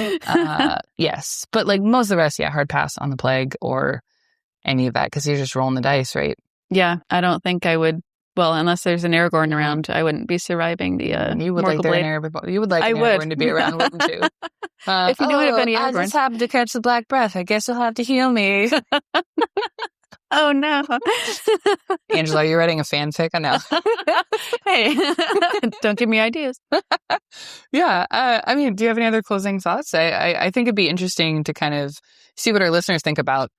Yes. But like most of the rest, hard pass on the plague or any of that because you're just rolling the dice, right? Yeah, I don't think I would. Well, unless there's an Aragorn around, I wouldn't be surviving the you would Morgul blade. You would like an Aragorn to be around, wouldn't you? If you knew it of any Aragorn. I just happened to catch the black breath. I guess you'll have to heal me. Oh, no. Angela, are you writing a fanfic? I know. Hey, don't give me ideas. Yeah. I mean, do you have any other closing thoughts? I think it'd be interesting to kind of see what our listeners think about,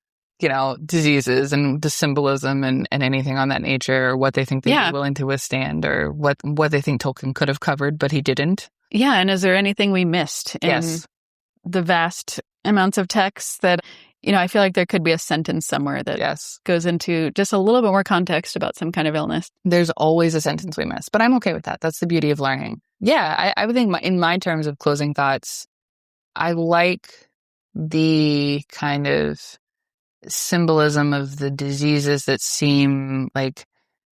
diseases and the symbolism and anything on that nature, or what they think they'd be willing to withstand, or what they think Tolkien could have covered, but he didn't. Yeah. And is there anything we missed in the vast amounts of text that, I feel like there could be a sentence somewhere that goes into just a little bit more context about some kind of illness. There's always a sentence we miss, but I'm okay with that. That's the beauty of learning. Yeah. I would think in my terms of closing thoughts, I like the kind of symbolism of the diseases that seem like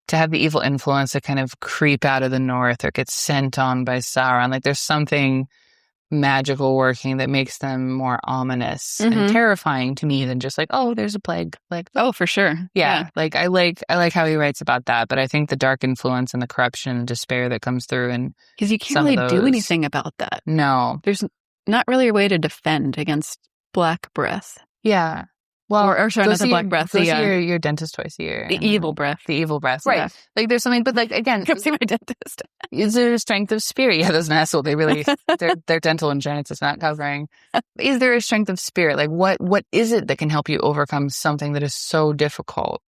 to have the evil influence that kind of creep out of the north or get sent on by Sauron. Like there's something magical working that makes them more ominous and terrifying to me than just like, oh, there's a plague. Like, oh, for sure. Yeah. Like I like how he writes about that, but I think the dark influence and the corruption and despair that comes through, and because you can't really do anything about that. No, there's not really a way to defend against black breath. Yeah. Well, or sorry, not the black breath. Go see your dentist twice a year. The evil breath. The evil breath. Right. Yeah. Like there's something, but like again, come see my dentist. Is there a strength of spirit? Yeah, those assholes. They really their dental insurance is not covering. Is there a strength of spirit? Like what is it that can help you overcome something that is so difficult?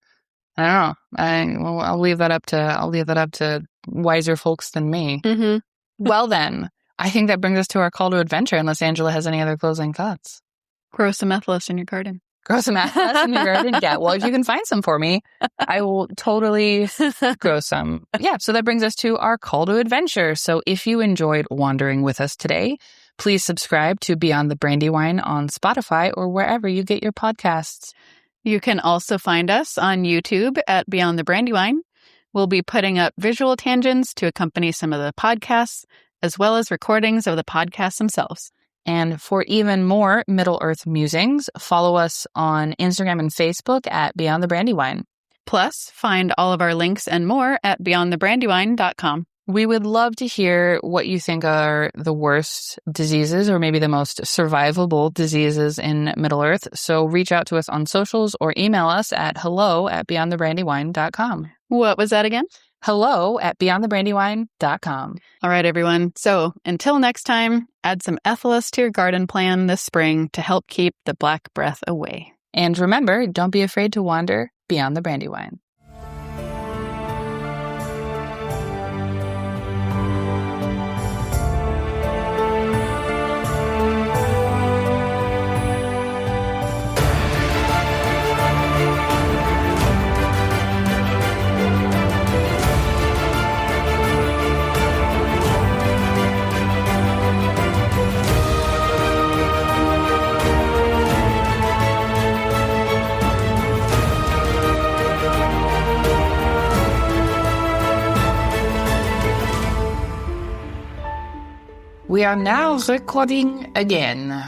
I don't know. I'll leave that up to wiser folks than me. Mm-hmm. Well then, I think that brings us to our call to adventure. Unless Angela has any other closing thoughts. Grow some methylis in your garden. Grow some atlas in your garden? Yeah. Well, if you can find some for me, I will totally grow some. Yeah. So that brings us to our call to adventure. So if you enjoyed wandering with us today, please subscribe to Beyond the Brandywine on Spotify or wherever you get your podcasts. You can also find us on YouTube at Beyond the Brandywine. We'll be putting up visual tangents to accompany some of the podcasts, as well as recordings of the podcasts themselves. And for even more Middle-earth musings, follow us on Instagram and Facebook at Beyond the Brandywine. Plus, find all of our links and more at beyondthebrandywine.com. We would love to hear what you think are the worst diseases or maybe the most survivable diseases in Middle-earth. So reach out to us on socials or email us at hello@beyondthebrandywine.com. What was that again? hello@beyondthebrandywine.com. All right, everyone. So until next time, add some Ethelis to your garden plan this spring to help keep the black breath away. And remember, don't be afraid to wander beyond the Brandywine. We are now recording again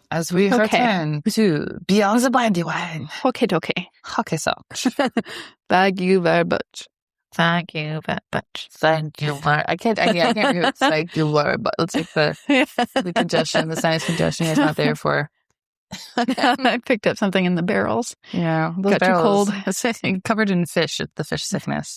as we return to Beyond the Brandywine. Okay. Okay, so. Thank you very much. Thank you very much. Thank you very I can't do it. Thank you very much. It's like the congestion, the sinus congestion is not there for. I picked up something in the barrels. Yeah. Those got barrels, too cold. It's covered in fish, the fish sickness.